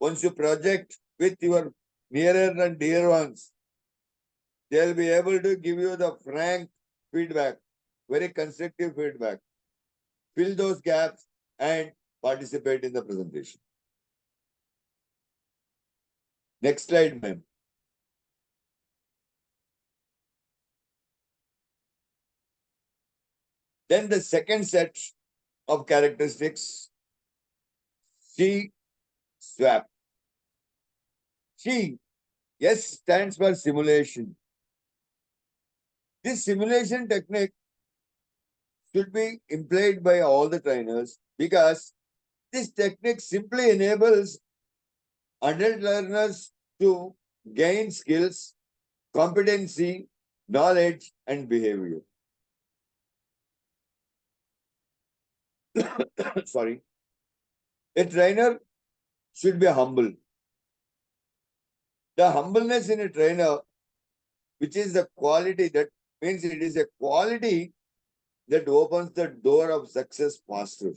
Once you project with your nearer and dear ones, they'll be able to give you the frank feedback, very constructive feedback. Fill those gaps and participate in the presentation. Next slide, ma'am. Then the second set of characteristics, C SWAP. C, S stands for simulation. This simulation technique should be employed by all the trainers because this technique simply enables adult learners to gain skills, competency, knowledge, and behavior. Sorry. A trainer should be humble. The humbleness in a trainer, which is the quality, that means it is a quality that opens the door of success faster.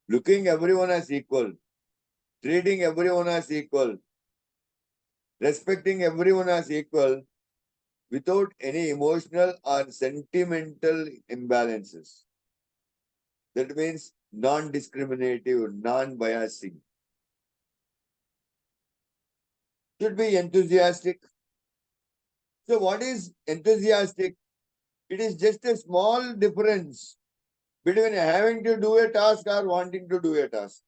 Looking everyone as equal, treating everyone as equal, respecting everyone as equal without any emotional or sentimental imbalances. That means non-discriminative, non-biasing. Should be enthusiastic. So what is enthusiastic? It is just a small difference between having to do a task or wanting to do a task.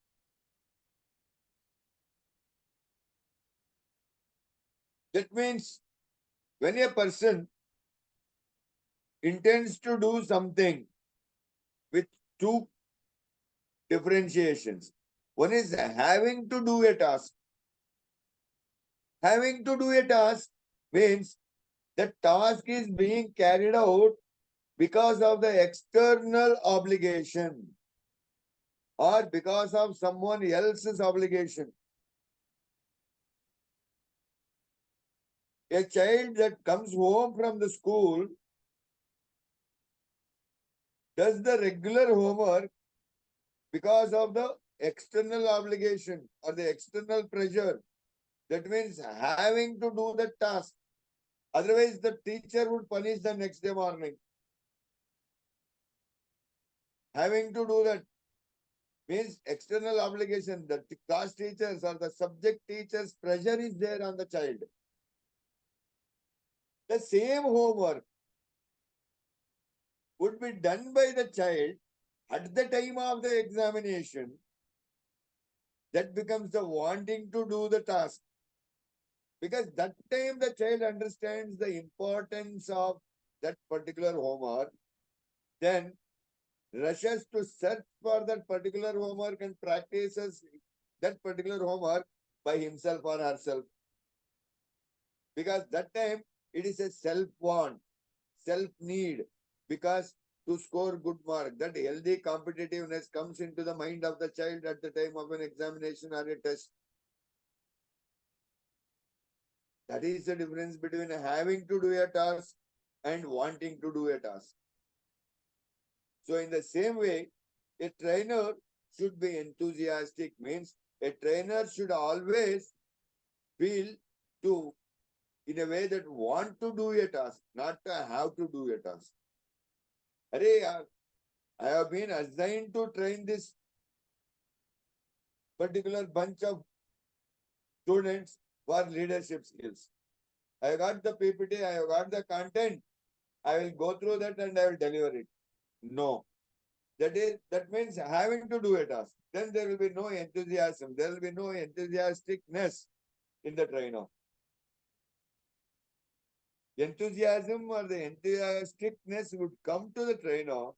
That means when a person intends to do something with two differentiations, one is having to do a task. Having to do a task means the task is being carried out because of the external obligation or because of someone else's obligation. A child that comes home from the school does the regular homework because of the external obligation or the external pressure. That means having to do the task. Otherwise, the teacher would punish the next day morning. Having to do that means external obligation. The class teachers or the subject teachers' pressure is there on the child. The same homework would be done by the child at the time of the examination. That becomes the wanting to do the task. Because that time the child understands the importance of that particular homework, then rushes to search for that particular homework and practices that particular homework by himself or herself. Because that time it is a self-want, self-need, because to score good mark, that healthy competitiveness comes into the mind of the child at the time of an examination or a test. That is the difference between having to do a task and wanting to do a task. So in the same way, a trainer should be enthusiastic, means a trainer should always feel to, in a way that want to do a task, not to have to do a task. I have been assigned to train this particular bunch of students for leadership skills. I got the PPT, I have got the content, I will go through that and I will deliver it. No. That means having to do a task. Then there will be no enthusiasm. There will be no enthusiasticness in the trainer. Enthusiasm or the enthusiasticness would come to the trainer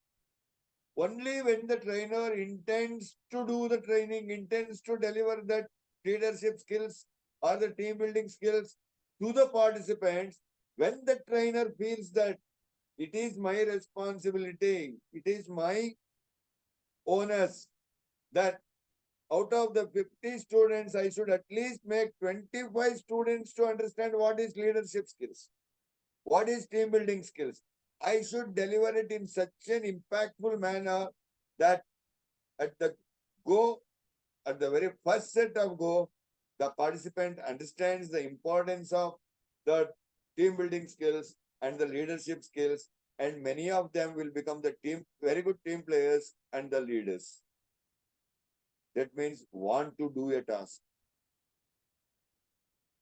only when the trainer intends to do the training, intends to deliver that leadership skills or the team building skills to the participants. When the trainer feels that it is my responsibility, it is my onus, that out of the 50 students, I should at least make 25 students to understand what is leadership skills, what is team building skills. I should deliver it in such an impactful manner that at the very first set of go, the participant understands the importance of the team building skills and the leadership skills, and many of them will become the very good team players and the leaders. That means want to do a task.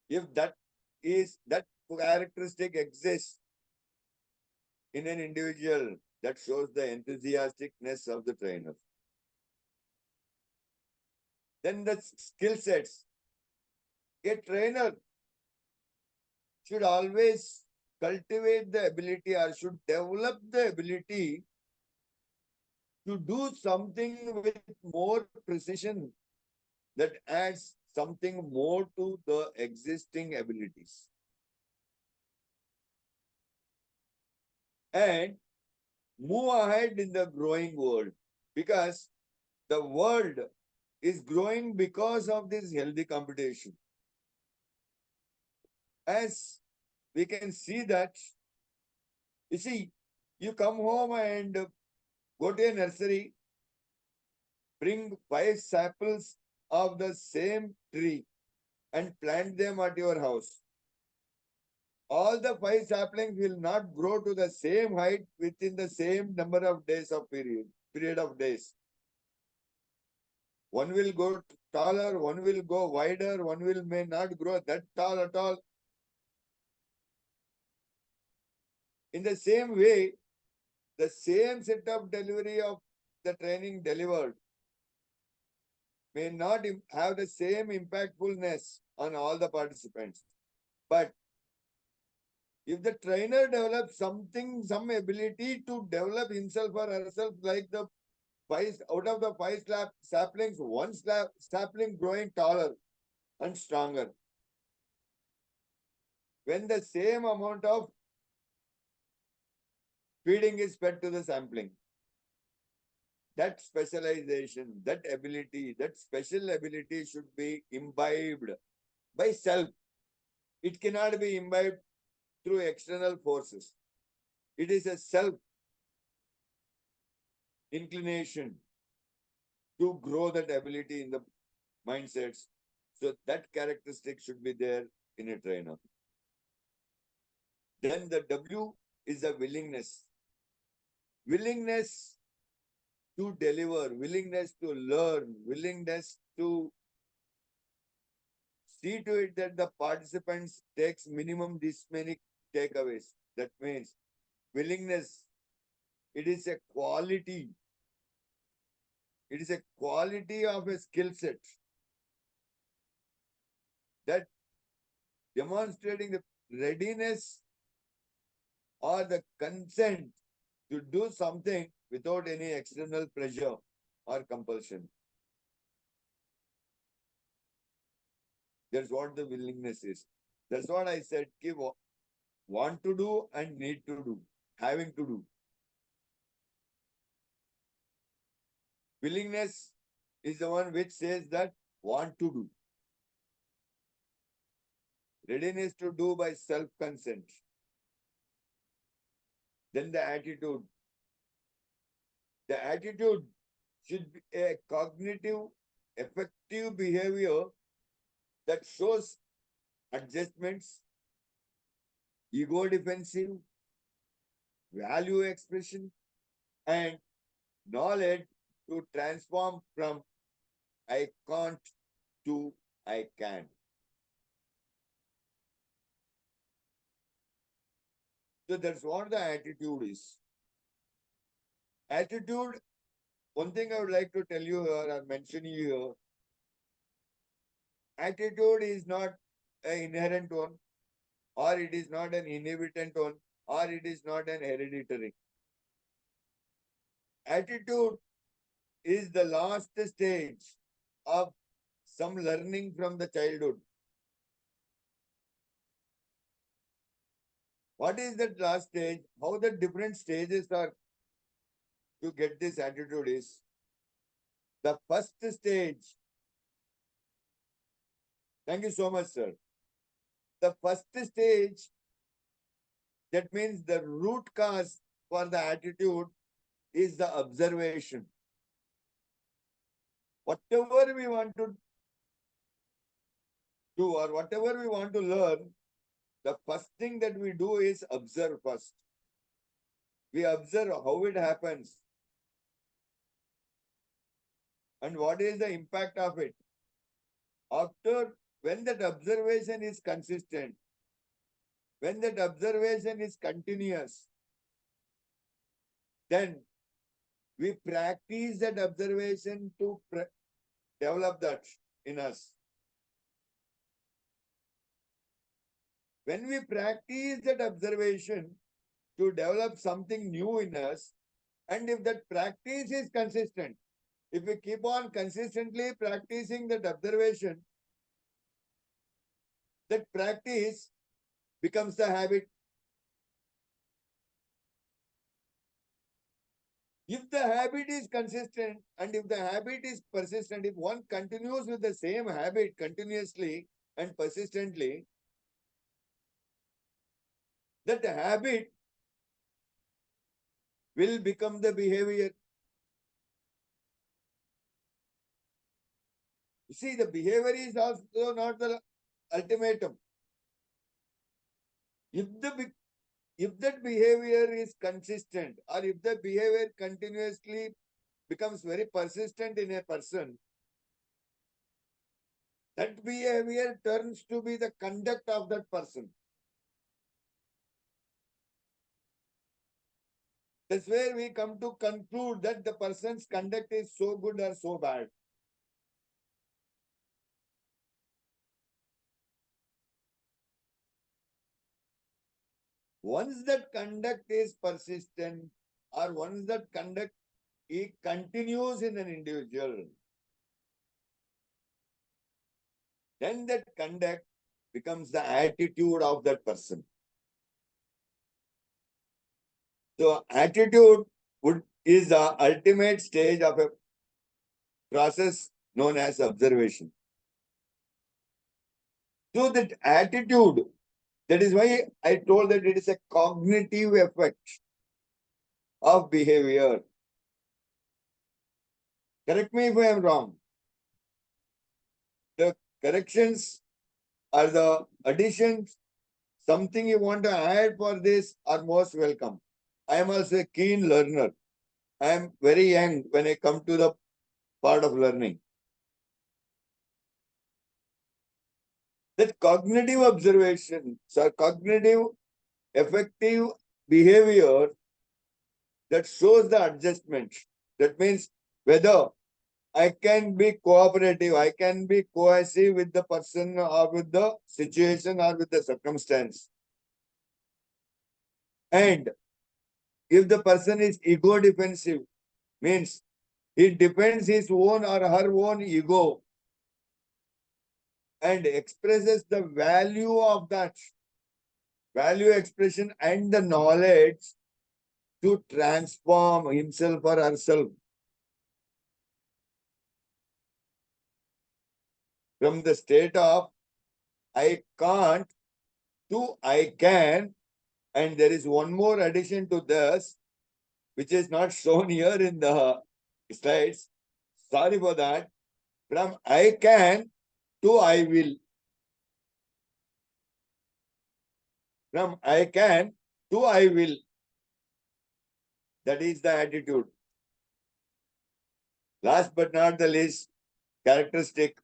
If that characteristic exists in an individual, that shows the enthusiasticness of the trainer. Then the skill sets. A trainer should always cultivate the ability or should develop the ability to do something with more precision that adds something more to the existing abilities. And move ahead in the growing world, because the world is growing because of this healthy competition. As we can see that, you see, you come home and go to a nursery, bring 5 samples of the same tree and plant them at your house. All the 5 saplings will not grow to the same height within the same number of days of period of days. One will go taller, one will go wider, one may not grow that tall at all. In the same way, the same set of delivery of the training delivered may not have the same impactfulness on all the participants. But if the trainer develops something, some ability to develop himself or herself, like the out of the five saplings, one sapling growing taller and stronger, when the same amount of feeding is fed to the sampling, that specialization, that ability, that special ability should be imbibed by self. It cannot be imbibed through external forces. It is a self inclination to grow that ability in the mindsets. So that characteristic should be there in a trainer. Then the W is a willingness. Willingness to deliver, willingness to learn, willingness to see to it that the participants takes minimum this many takeaways. That means willingness. It is a quality. It is a quality of a skill set that demonstrating the readiness or the consent to do something without any external pressure or compulsion. That's what the willingness is. That's what I said. Want to do and need to do, having to do. Willingness is the one which says that want to do. Readiness to do by self-consent. Then the attitude. The attitude should be a cognitive, effective behavior that shows adjustments, ego defensive, value expression, and knowledge to transform from I can't to I can. So that's what the attitude is. Attitude, one thing I would like to tell you here or mention you here, attitude is not an inherent one, or it is not an inheritant one, or it is not an hereditary. Attitude is the last stage of some learning from the childhood. What is that last stage? How the different stages are to get this attitude is the first stage. Thank you so much, sir. The first stage, that means the root cause for the attitude is the observation. Whatever we want to do or whatever we want to learn, the first thing that we do is observe first. We observe how it happens and what is the impact of it. After, when that observation is consistent, when that observation is continuous, then we practice that observation to develop that in us. When we practice that observation to develop something new in us, and if that practice is consistent, if we keep on consistently practicing that observation, that practice becomes the habit. If the habit is consistent and if the habit is persistent, if one continues with the same habit continuously and persistently, that habit will become the behavior. You see, the behavior is also not the ultimatum. If that behavior is consistent or if the behavior continuously becomes very persistent in a person, that behavior turns to be the conduct of that person. That's where we come to conclude that the person's conduct is so good or so bad. Once that conduct is persistent, or once that conduct it continues in an individual, then that conduct becomes the attitude of that person. So attitude is the ultimate stage of a process known as observation. So that attitude, that is why I told that it is a cognitive effect of behavior. Correct me if I am wrong. The corrections or the additions, something you want to add for this are most welcome. I am also a keen learner. I am very young when I come to the part of learning. That cognitive observation, so cognitive effective behavior that shows the adjustment. That means whether I can be cooperative, I can be cohesive with the person or with the situation or with the circumstance. And if the person is ego defensive, means he defends his own or her own ego and expresses the value of that value expression and the knowledge to transform himself or herself from the state of I can't to I can. And there is one more addition to this, which is not shown here in the slides. Sorry for that. From I can to I will. From I can to I will. That is the attitude. Last but not the least, characteristic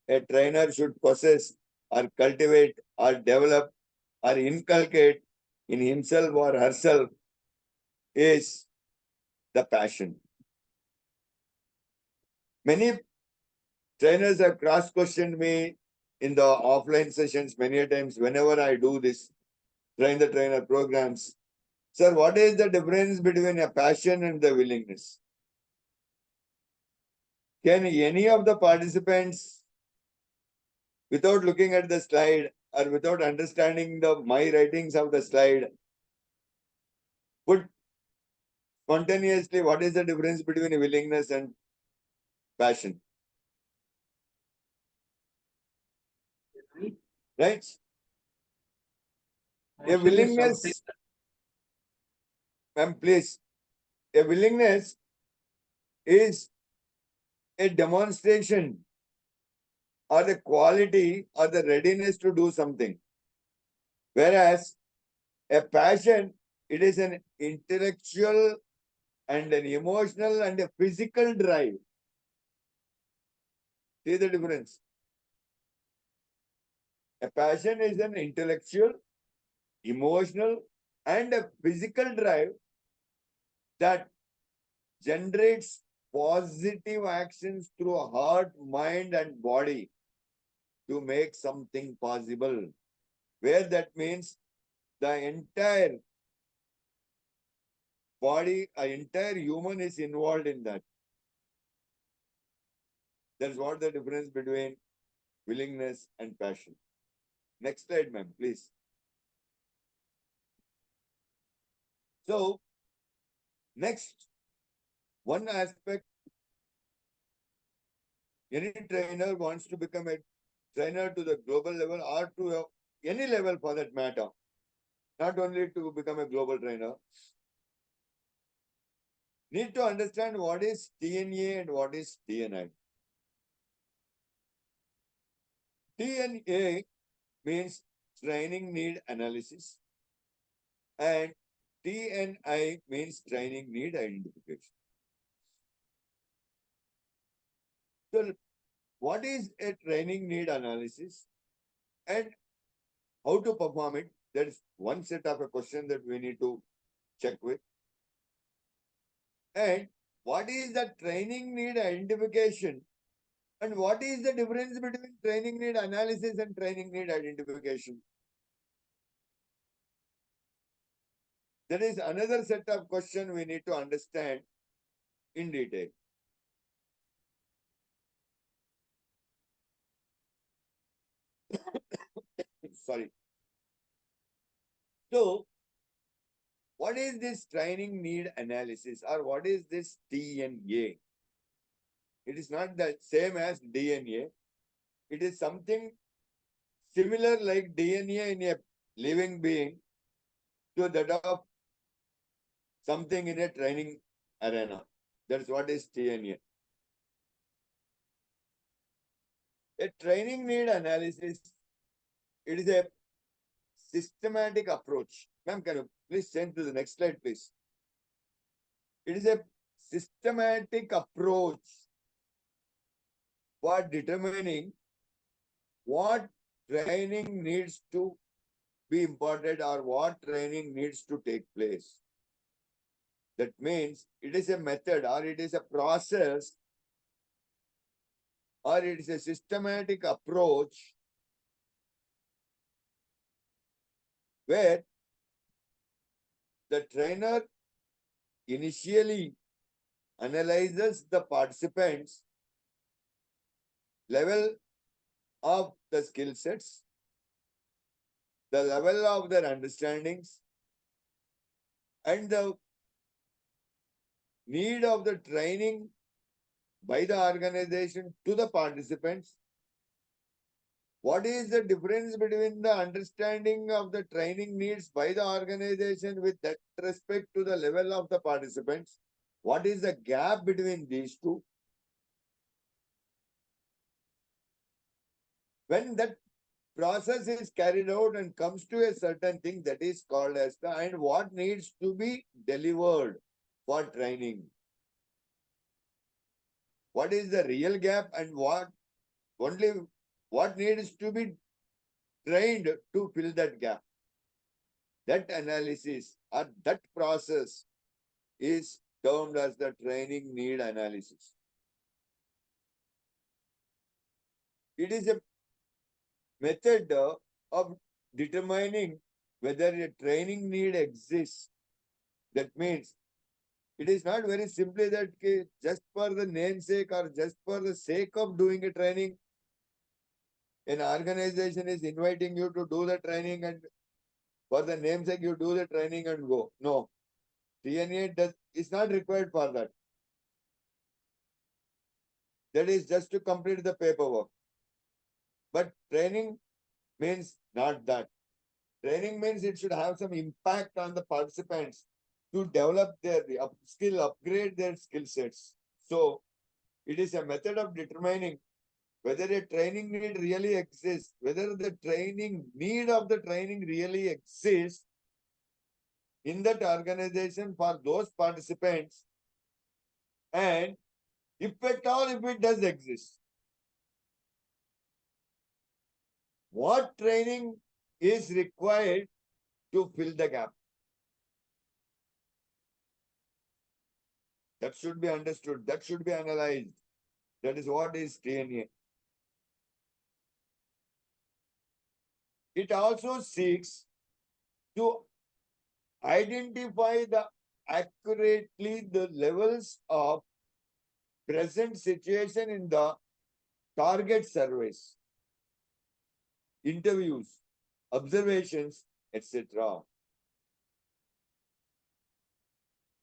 a trainer should possess or cultivate or develop or inculcate in himself or herself is the passion. Many trainers have cross-questioned me in the offline sessions many times whenever I do this train the trainer programs. Sir, what is the difference between a passion and the willingness? Can any of the participants, without looking at the slide or without understanding my writings of the slide, put spontaneously what is the difference between willingness and passion? Right? A Actually, something. willingness, ma'am, please. A willingness is a demonstration or the quality or the readiness to do something. Whereas a passion, it is an intellectual and an emotional and a physical drive. See the difference? A passion is an intellectual, emotional, and a physical drive that generates positive actions through heart, mind, and body to make something possible. Where that means the entire body, an entire human is involved in that. That's what the difference between willingness and passion. Next slide, ma'am, please. So, next, one aspect, any trainer wants to become a trainer to the global level or to any level for that matter, not only to become a global trainer, need to understand what is TNA and what is TNI. TNA means training need analysis and TNI means training need identification. So, what is a training need analysis and how to perform it? There is one set of a question that we need to check with. And what is the training need identification? And what is the difference between training need analysis and training need identification? There is another set of questions we need to understand in detail. Sorry. So, what is this training need analysis or what is this DNA? It is not the same as DNA. It is something similar like DNA in a living being to that of something in a training arena. That's what is DNA. A training need analysis, it is a systematic approach. Ma'am, can you please send to the next slide, please? It is a systematic approach for determining what training needs to be imparted or what training needs to take place. That means it is a method or it is a process or it is a systematic approach where the trainer initially analyzes the participants' level of the skill sets, the level of their understandings, and the need of the training by the organization to the participants. What is the difference between the understanding of the training needs by the organization with that respect to the level of the participants? What is the gap between these two? When that process is carried out and comes to a certain thing that is called as the and what needs to be delivered for training. What is the real gap and what needs to be trained to fill that gap? That analysis or that process is termed as the training need analysis. It is a method of determining whether a training need exists. That means it is not very simply that just for the namesake or just for the sake of doing a training, an organization is inviting you to do the training and for the namesake you do the training and go. No, TNA is not required for that. That is just to complete the paperwork. But training means not that. Training means it should have some impact on the participants to develop their skill, upgrade their skill sets. So it is a method of determining whether a training need really exists, whether the training need of the training really exists in that organization for those participants, and if at all, if it does exist, what training is required to fill the gap? That should be understood. That should be analyzed. That is what is TNA. It also seeks to identify accurately the levels of present situation in the target surveys, interviews, observations, etc.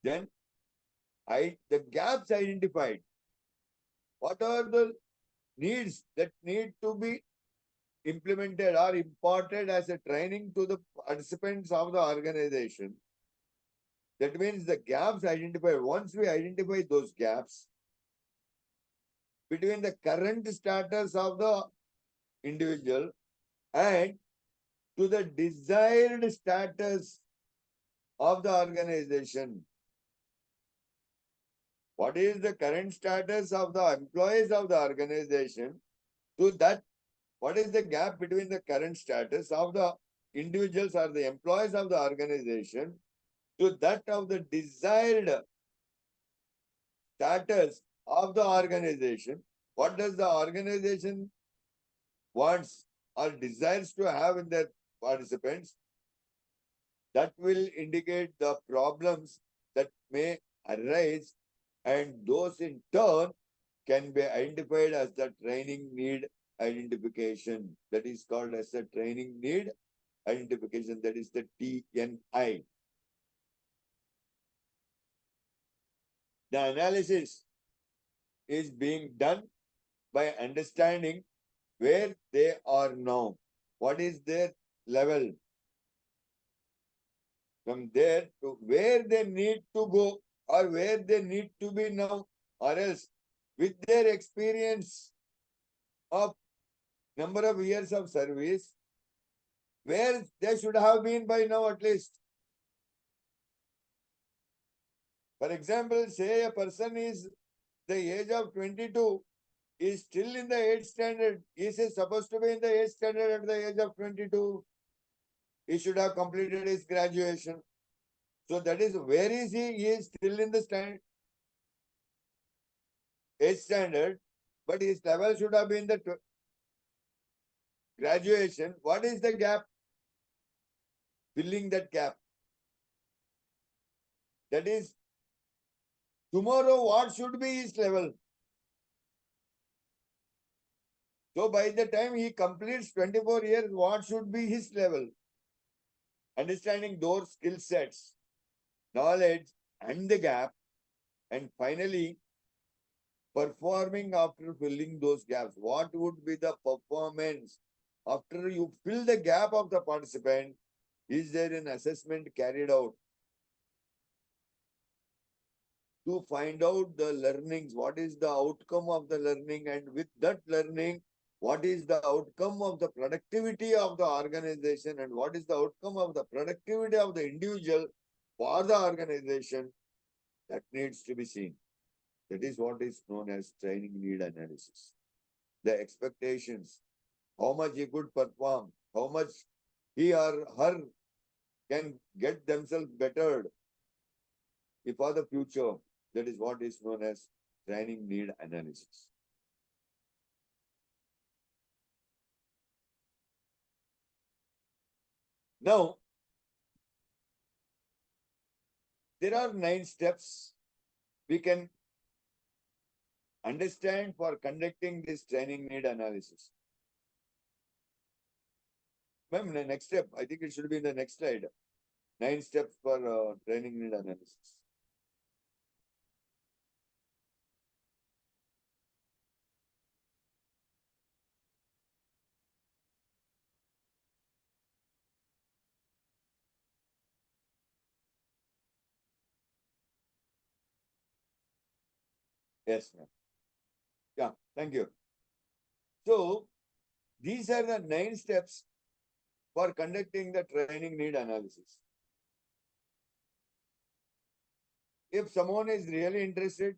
Then the gaps identified. What are the needs that need to be implemented or imparted as a training to the participants of the organization? That means the gaps identified. Once we identify those gaps between the current status of the individual and to the desired status of the organization. What is the current status of the employees of the organization to that? What is the gap between the current status of the individuals or the employees of the organization to that of the desired status of the organization. What does the organization wants or desires to have in their participants? That will indicate the problems that may arise, and those in turn can be identified as the training need identification. That is called as the training need identification. That is the TNI. The analysis is being done by understanding where they are now. What is their level? From there to where they need to go or where they need to be now, or else with their experience of number of years of service, where they should have been by now at least. For example, say a person is the age of 22, is still in the 8th standard. Is he supposed to be in the 8th standard at the age of 22? He should have completed his graduation. So that is, where is he? He is still in the 8th standard, but his level should have been the graduation. What is the gap? Filling that gap. That is, tomorrow what should be his level? So by the time he completes 24 years, what should be his level? Understanding those skill sets, knowledge and the gap, and finally performing after filling those gaps. What would be the performance after you fill the gap of the participant? Is there an assessment carried out to find out the learnings? What is the outcome of the learning? And with that learning, what is the outcome of the productivity of the organization? And what is the outcome of the productivity of the individual for the organization? That needs to be seen. That is what is known as training need analysis. The expectations, how much he could perform, how much he or her can get themselves bettered for the future. That is what is known as training need analysis. Now, there are 9 steps we can understand for conducting this training need analysis. Ma'am, the next step, I think it should be in the next slide. 9 steps for training need analysis. Yes, ma'am. Yeah, thank you. So, these are the 9 steps for conducting the training need analysis. If someone is really interested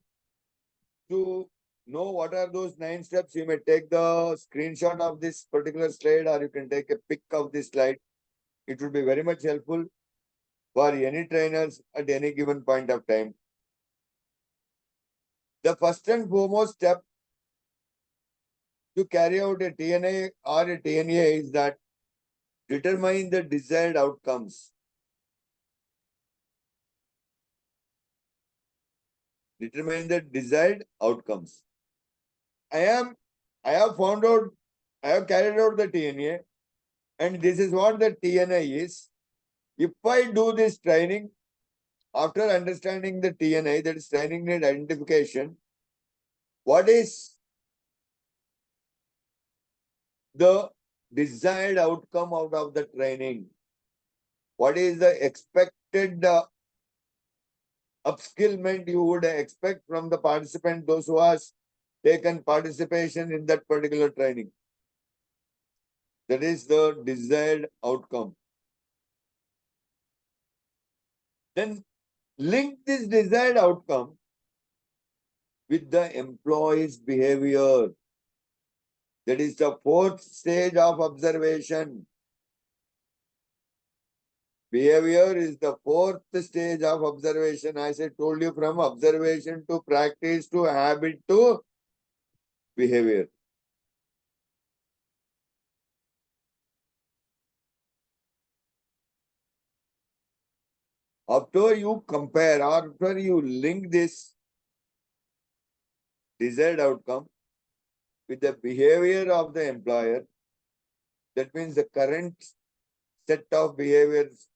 to know what are those 9 steps, you may take the screenshot of this particular slide, or you can take a pic of this slide. It would be very much helpful for any trainers at any given point of time. The first and foremost step to carry out a TNA or a TNA is that determine the desired outcomes. Determine the desired outcomes. I have found out, I have carried out the TNA, and this is what the TNA is. If I do this training, after understanding the TNA, that is training need identification, what is the desired outcome out of the training? What is the expected upskillment you would expect from the participant, those who has taken participation in that particular training? That is the desired outcome. Then link this desired outcome with the employee's behavior. That is the 4th stage of observation. Behavior is the fourth stage of observation. As I told you, from observation to practice to habit to behavior. After you compare, after you link this desired outcome with the behavior of the employer, that means the current set of behaviors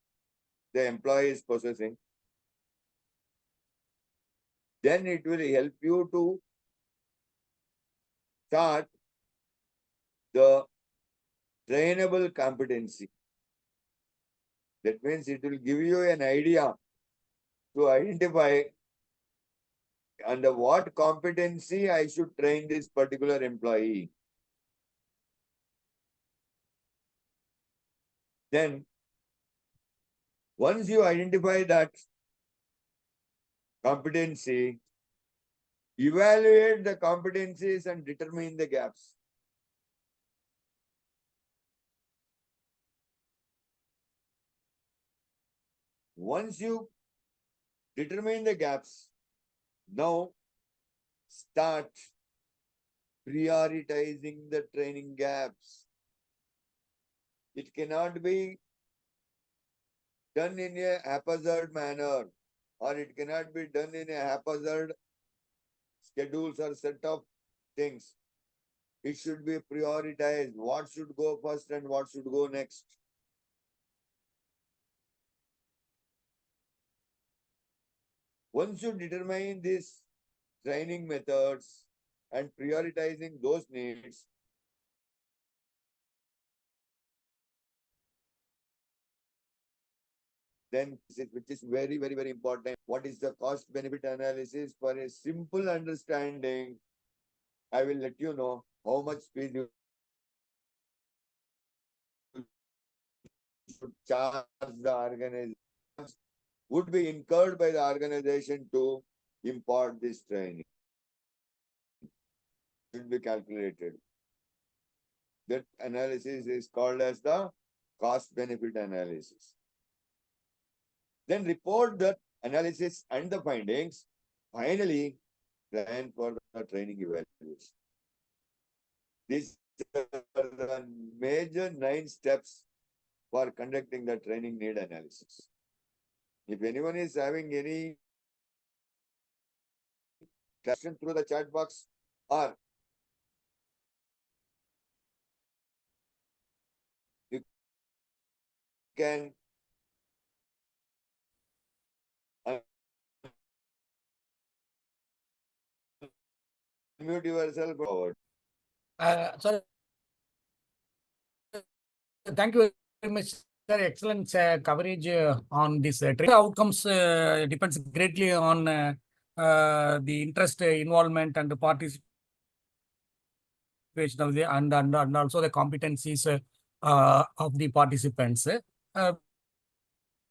the employee is possessing, then it will help you to start the trainable competency. That means it will give you an idea to identify under what competency I should train this particular employee. Then, once you identify that competency, evaluate the competencies and determine the gaps. Once you determine the gaps, now start prioritizing the training gaps. It cannot be done in a haphazard manner, or it cannot be done in a haphazard schedules or set of things. It should be prioritized. What should go first and what should go next. Once you determine these training methods and prioritizing those needs, then which is very, very, very important. What is the cost benefit analysis? For a simple understanding, I will let you know how much fees you should charge the organization, would be incurred by the organization to impart this training. Should be calculated. That analysis is called as the cost benefit analysis. Then report that analysis and the findings. Finally, plan for the training evaluation. These are the major 9 steps for conducting the training need analysis. If anyone is having any question through the chat box, or you can unmute yourself forward. Sorry. Thank you very much, sir. Excellent coverage on this. Training outcomes depends greatly on the interest, involvement, and the participation of the and also the competencies of the participants.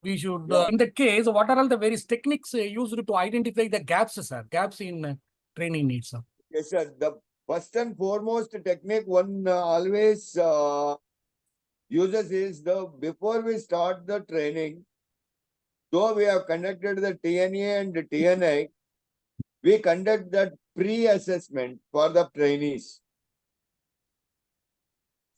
We should, in that case, what are all the various techniques used to identify the gaps, sir? Gaps in training needs, sir. Yes, sir. The first and foremost technique one always uses is before we start the training, though we have conducted the TNA and the TNI, we conduct that pre-assessment for the trainees.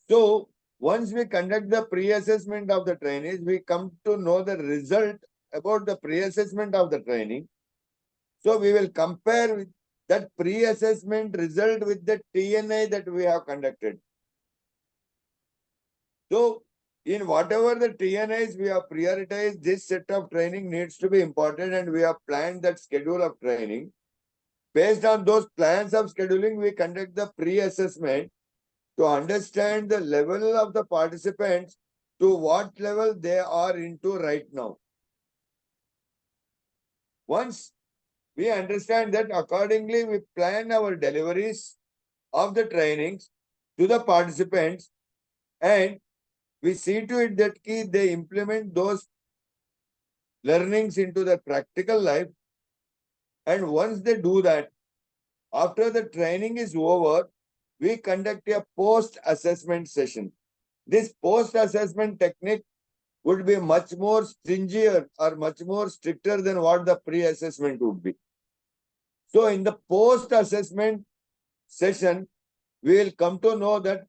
So once we conduct the pre-assessment of the trainees, we come to know the result about the pre-assessment of the training. So we will compare with that pre-assessment result with the TNI that we have conducted. So in whatever the TNIs we have prioritized, this set of training needs to be important, and we have planned that schedule of training. Based on those plans of scheduling, we conduct the pre-assessment to understand the level of the participants, to what level they are into right now. Once we understand that, accordingly, we plan our deliveries of the trainings to the participants, and we see to it that they implement those learnings into their practical life. And once they do that, after the training is over, we conduct a post-assessment session. This post-assessment technique would be much more stringent or much more stricter than what the pre-assessment would be. So in the post-assessment session, we will come to know that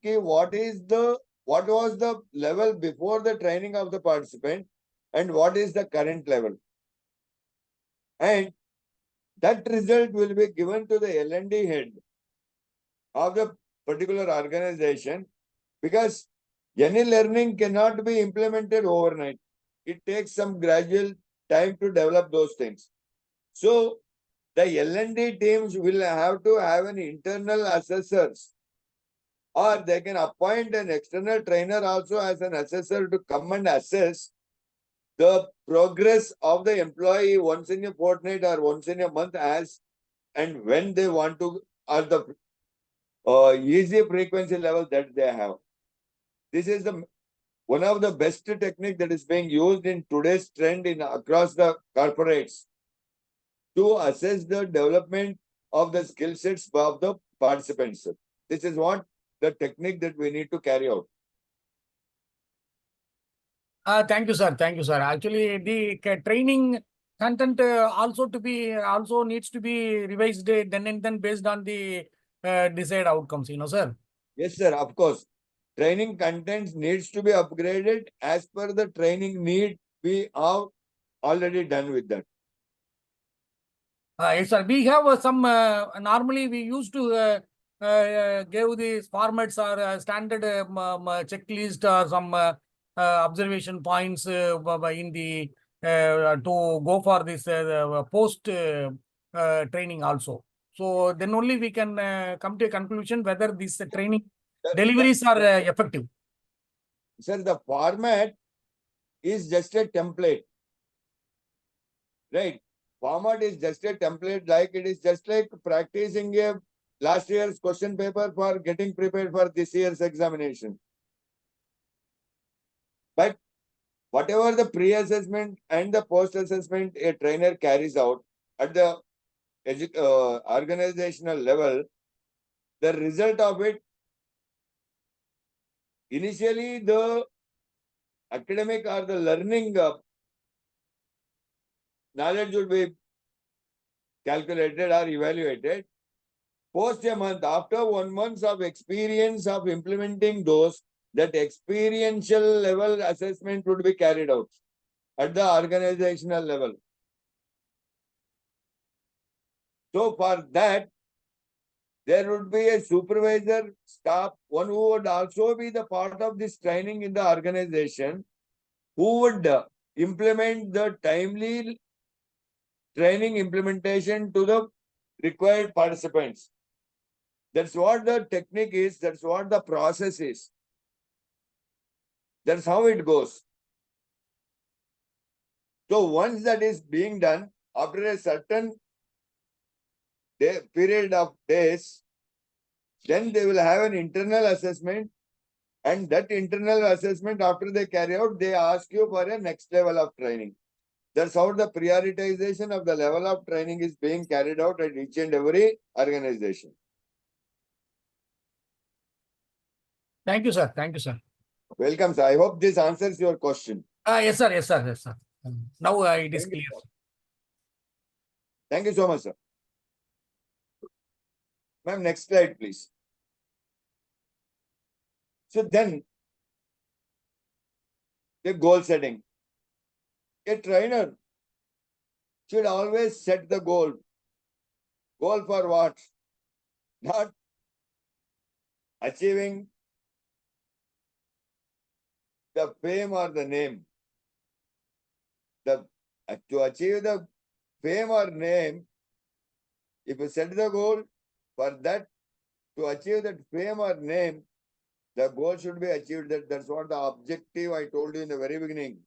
what was the level before the training of the participant and what is the current level. And that result will be given to the L&D head of the particular organization, because any learning cannot be implemented overnight. It takes some gradual time to develop those things. So the L&D teams will have to have an internal assessors, or they can appoint an external trainer also as an assessor to come and assess the progress of the employee once in a fortnight or once in a month, as and when they want to, or the easy frequency level that they have. This is one of the best technique that is being used in today's trend across the corporates to assess the development of the skill sets of the participants. This is what the technique that we need to carry out. Thank you, sir. Thank you, sir. Actually, the training content also needs to be revised then and then based on the desired outcomes, sir. Yes, sir. Of course, training contents needs to be upgraded as per the training need. We are already done with that. Yes, sir. We have some, normally we used to give these formats or standard checklist or some observation points in the to go for this post training also. So then only we can come to a conclusion whether these training deliveries are effective. Sir, the format is just a template, right? Format is just a template, like it is just like practicing a last year's question paper for getting prepared for this year's examination. But whatever the pre-assessment and the post-assessment a trainer carries out at the organizational level, the result of it, initially the academic or the learning knowledge will be calculated or evaluated. Post a month, after 1 month of experience of implementing those, that experiential level assessment would be carried out at the organizational level. So for that, there would be a supervisor staff, one who would also be the part of this training in the organization, who would implement the timely training implementation to the required participants. That's what the technique is. That's what the process is. That's how it goes. So once that is being done, after a certain period of days, then they will have an internal assessment, and that internal assessment, after they carry out, they ask you for a next level of training. That's how the prioritization of the level of training is being carried out at each and every organization. Thank you, sir. Thank you, sir. Welcome, sir. I hope this answers your question. Yes, sir. Yes, sir. Yes, sir. Now it is Thank you, clear. sir. Thank you so much, sir. Ma'am, next slide, please. So then, the goal setting. A trainer should always set the goal. Goal for what? Not achieving the fame or the name. To achieve the fame or name, if you set the goal for that, to achieve that fame or name, the goal should be achieved. That's what the objective I told you in the very beginning.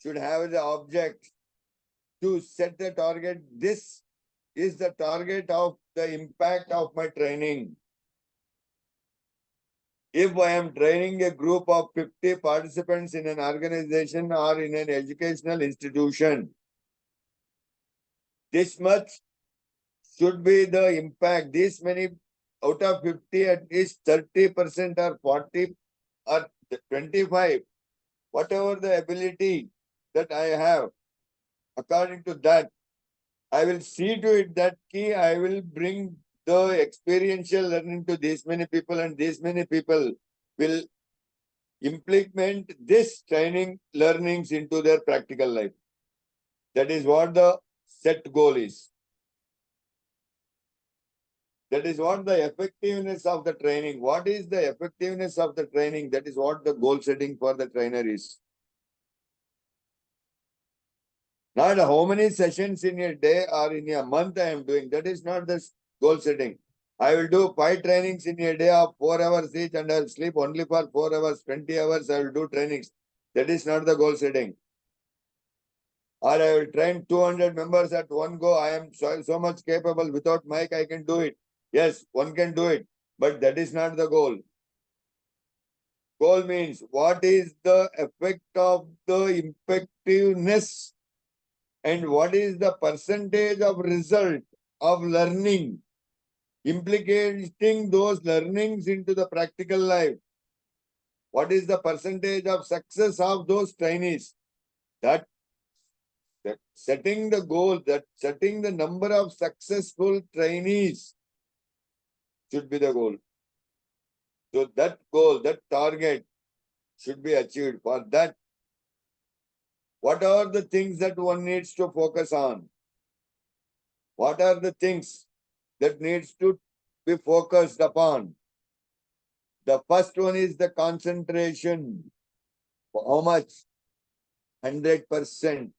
Should have the object to set the target. This is the target of the impact of my training. If I am training a group of 50 participants in an organization or in an educational institution, this much should be the impact. This many out of 50, at least 30% or 40 or 25, whatever the ability that I have, according to that, I will see to it that I will bring the experiential learning to these many people, and these many people will implement this training learnings into their practical life. That is what the set goal is. That is what the effectiveness of the training. What is the effectiveness of the training? That is what the goal setting for the trainer is. Not how many sessions in a day or in a month I am doing. That is not the goal setting. I will do 5 trainings in a day of 4 hours each, and I will sleep only for 4 hours, 20 hours I will do trainings. That is not the goal setting. Or I will train 200 members at one go. I am so much capable. Without mic, I can do it. Yes, one can do it. But that is not the goal. Goal means what is the effect of the effectiveness and what is the percentage of result of learning, implicating those learnings into the practical life. What is the percentage of success of those trainees? That setting the goal, that setting the number of successful trainees should be the goal. So that goal, that target should be achieved. For that, what are the things that one needs to focus on? What are the things that needs to be focused upon? The first one is the concentration. How much? 100%.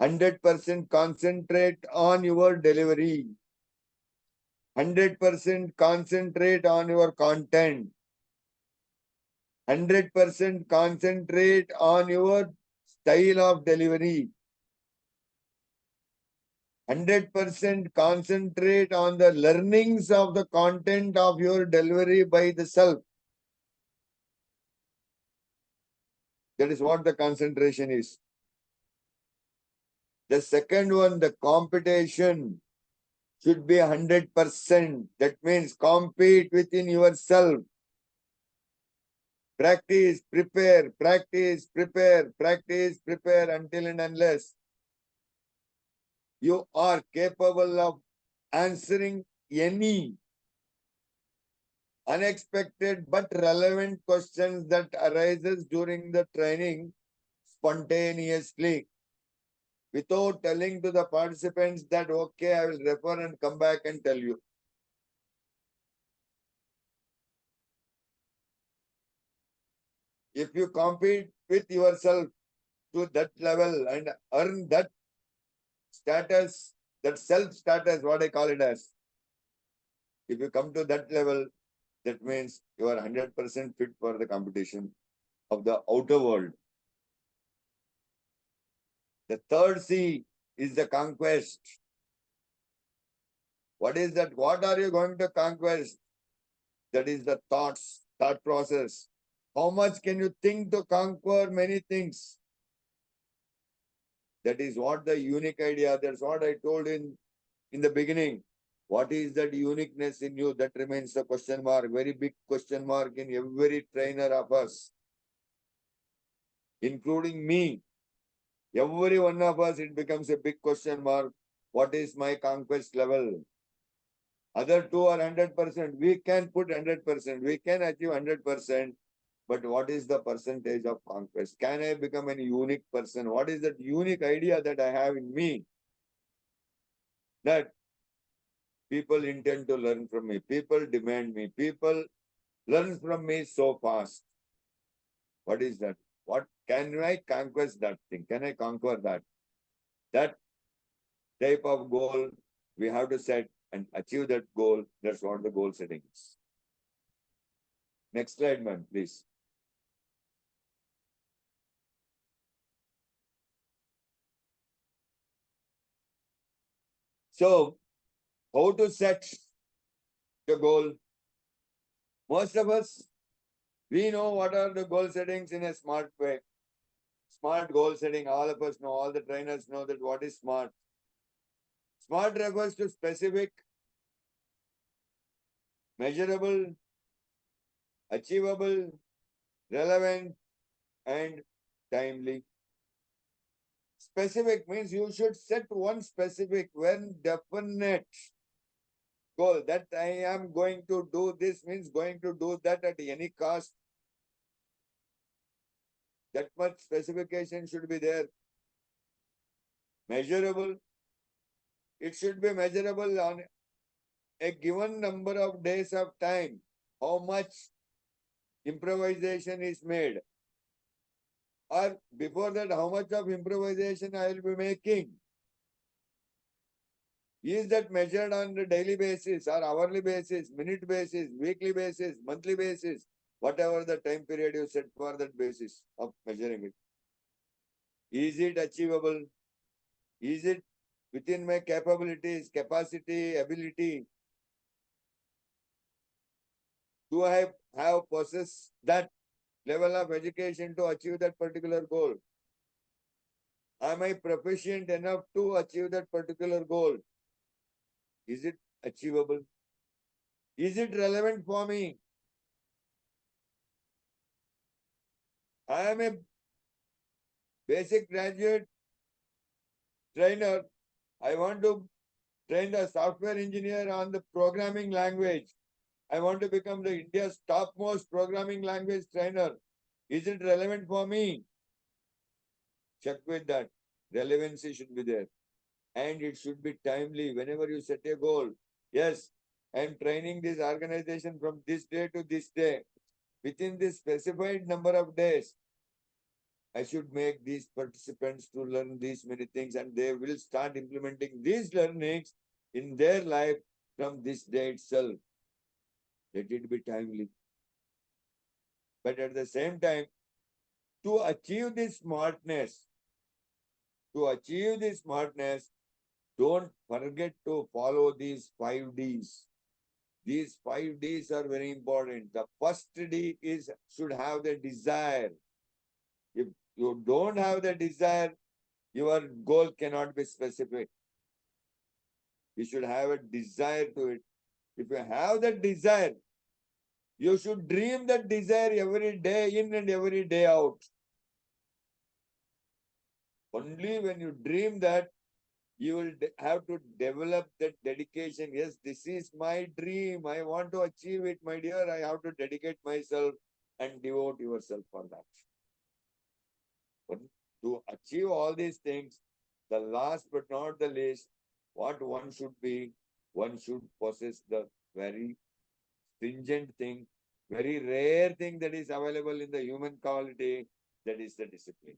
100% concentrate on your delivery. 100% concentrate on your content. 100% concentrate on your style of delivery. 100% concentrate on the learnings of the content of your delivery by the self. That is what the concentration is. The second one, the competition should be 100%. That means compete within yourself. Practice, prepare, practice, prepare, practice, prepare until and unless you are capable of answering any unexpected but relevant questions that arises during the training spontaneously, without telling to the participants that, okay, I will refer and come back and tell you. If you compete with yourself to that level and earn that status, that self status, what I call it as, if you come to that level, that means you are 100% fit for the competition of the outer world. The third C is the conquest. What is that? What are you going to conquest? That is the thought process. How much can you think to conquer many things? That is what the unique idea. That's what I told in the beginning. What is that uniqueness in you? That remains the question mark, very big question mark in every trainer of us, including me. Every one of us, it becomes a big question mark. What is my conquest level? Other two are 100%. We can put 100%. We can achieve 100%. But what is the percentage of conquest? Can I become a unique person? What is that unique idea that I have in me that people intend to learn from me? People demand me. People learn from me so fast. What is that? What can I conquest that thing? Can I conquer that? That type of goal we have to set and achieve that goal. That's what the goal setting is. Next slide, ma'am, please. So, how to set the goal? Most of us, we know what are the goal settings in a smart way. Smart goal setting, all of us know, all the trainers know that what is SMART. SMART refers to specific, measurable, achievable, relevant, and timely. Specific means you should set one specific, one definite goal that I am going to do this means going to do that at any cost. That much specification should be there. Measurable. It should be measurable on a given number of days of time. How much improvisation is made. Or before that, how much of improvisation I will be making. Is that measured on a daily basis or hourly basis, minute basis, weekly basis, monthly basis, whatever the time period you set for that basis of measuring it? Is it achievable? Is it within my capabilities, capacity, ability? Do I have possessed that level of education to achieve that particular goal? Am I proficient enough to achieve that particular goal? Is it achievable? Is it relevant for me? I am a basic graduate trainer. I want to train the software engineer on the programming language. I want to become the India's topmost programming language trainer. Is it relevant for me? Check with that. Relevancy should be there. And it should be timely whenever you set a goal. Yes, I am training this organization from this day to this day. Within this specified number of days, I should make these participants to learn these many things and they will start implementing these learnings in their life from this day itself. Let it be timely. But at the same time, to achieve this smartness, don't forget to follow these 5 Ds. These 5 Ds are very important. The first D is should have the desire. If you don't have the desire, your goal cannot be specific. You should have a desire to it. If you have that desire, you should dream that desire every day in and every day out. Only when you dream that, you will have to develop that dedication. Yes, this is my dream. I want to achieve it, my dear. I have to dedicate myself and devote yourself for that. But to achieve all these things, the last but not the least, what one should be, one should possess the very stringent thing, very rare thing that is available in the human quality, that is the discipline.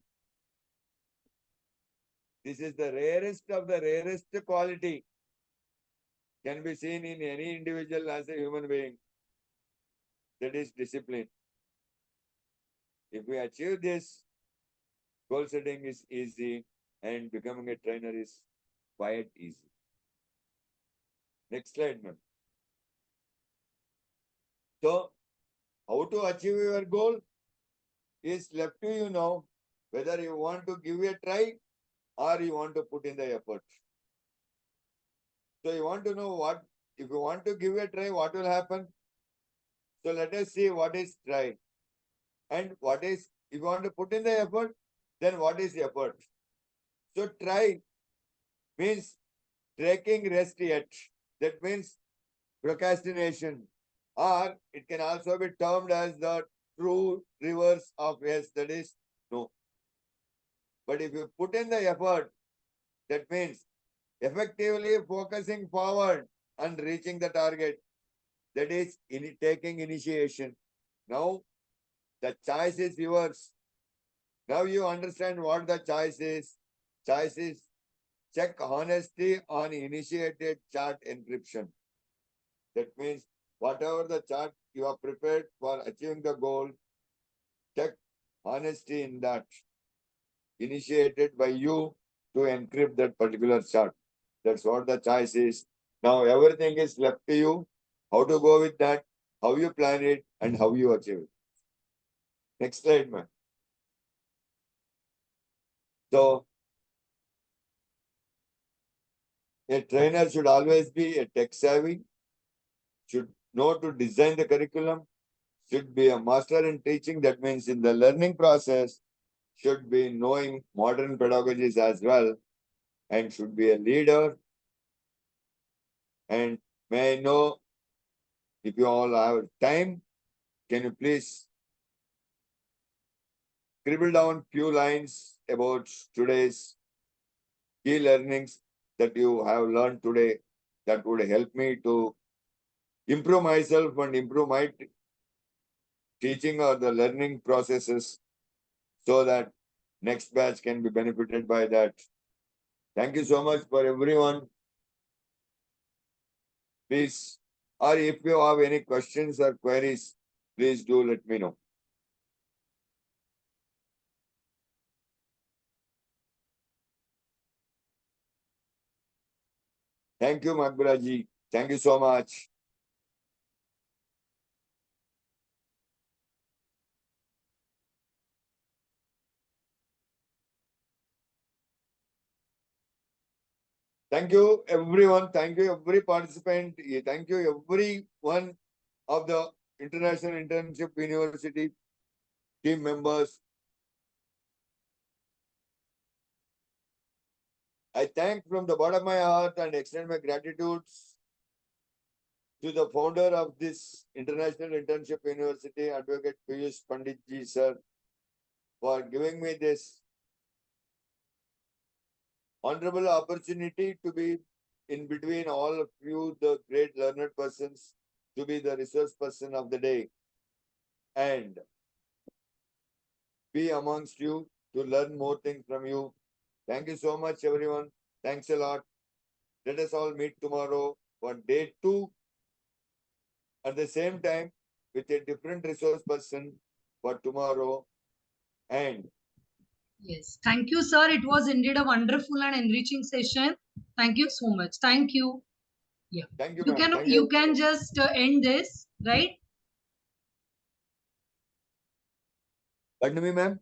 This is the rarest of the rarest quality. Can be seen in any individual as a human being. That is discipline. If we achieve this, goal setting is easy and becoming a trainer is quite easy. Next slide, ma'am. So, how to achieve your goal is left to you now, whether you want to give a try or you want to put in the effort. So, you want to know what, if you want to give a try, what will happen? So, let us see what is try and what is, if you want to put in the effort, then what is effort? So, try means taking rest yet. That means procrastination, or it can also be termed as the true reverse of yes, that is no. But if you put in the effort, that means effectively focusing forward and reaching the target, that is taking initiation. Now, the choice is yours. Now you understand what the choice is. Choice is check honesty on initiated chart encryption. That means whatever the chart you are prepared for achieving the goal, check honesty in that initiated by you to encrypt that particular chart. That's what the choice is. Now everything is left to you. How to go with that, how you plan it, and how you achieve it. Next slide, man. So, a trainer should always be a tech savvy, should know to design the curriculum, should be a master in teaching. That means in the learning process, should be knowing modern pedagogies as well, and should be a leader. And may I know if you all have time, can you please scribble down few lines about today's key learnings that you have learned today that would help me to improve myself and improve my teaching or the learning processes so that next batch can be benefited by that. Thank you so much for everyone. Please, or if you have any questions or queries, please do let me know. Thank you, Makburaji. Thank you so much. Thank you, everyone. Thank you, every participant. Thank you, every one of the International Internship University team members. I thank from the bottom of my heart and extend my gratitude to the founder of this International Internship University, Advocate Piyush Pandit ji, sir, for giving me this honorable opportunity to be in between all of you, the great learned persons, to be the resource person of the day and be amongst you to learn more things from you. Thank you so much, everyone. Thanks a lot. Let us all meet tomorrow for day 2 at the same time with a different resource person for tomorrow. And Yes. Thank you, sir. It was indeed a wonderful and enriching session. Thank you so much. Thank you. Yeah. thank you, You ma'am. can Thank you can just end this, right? Pardon me, ma'am.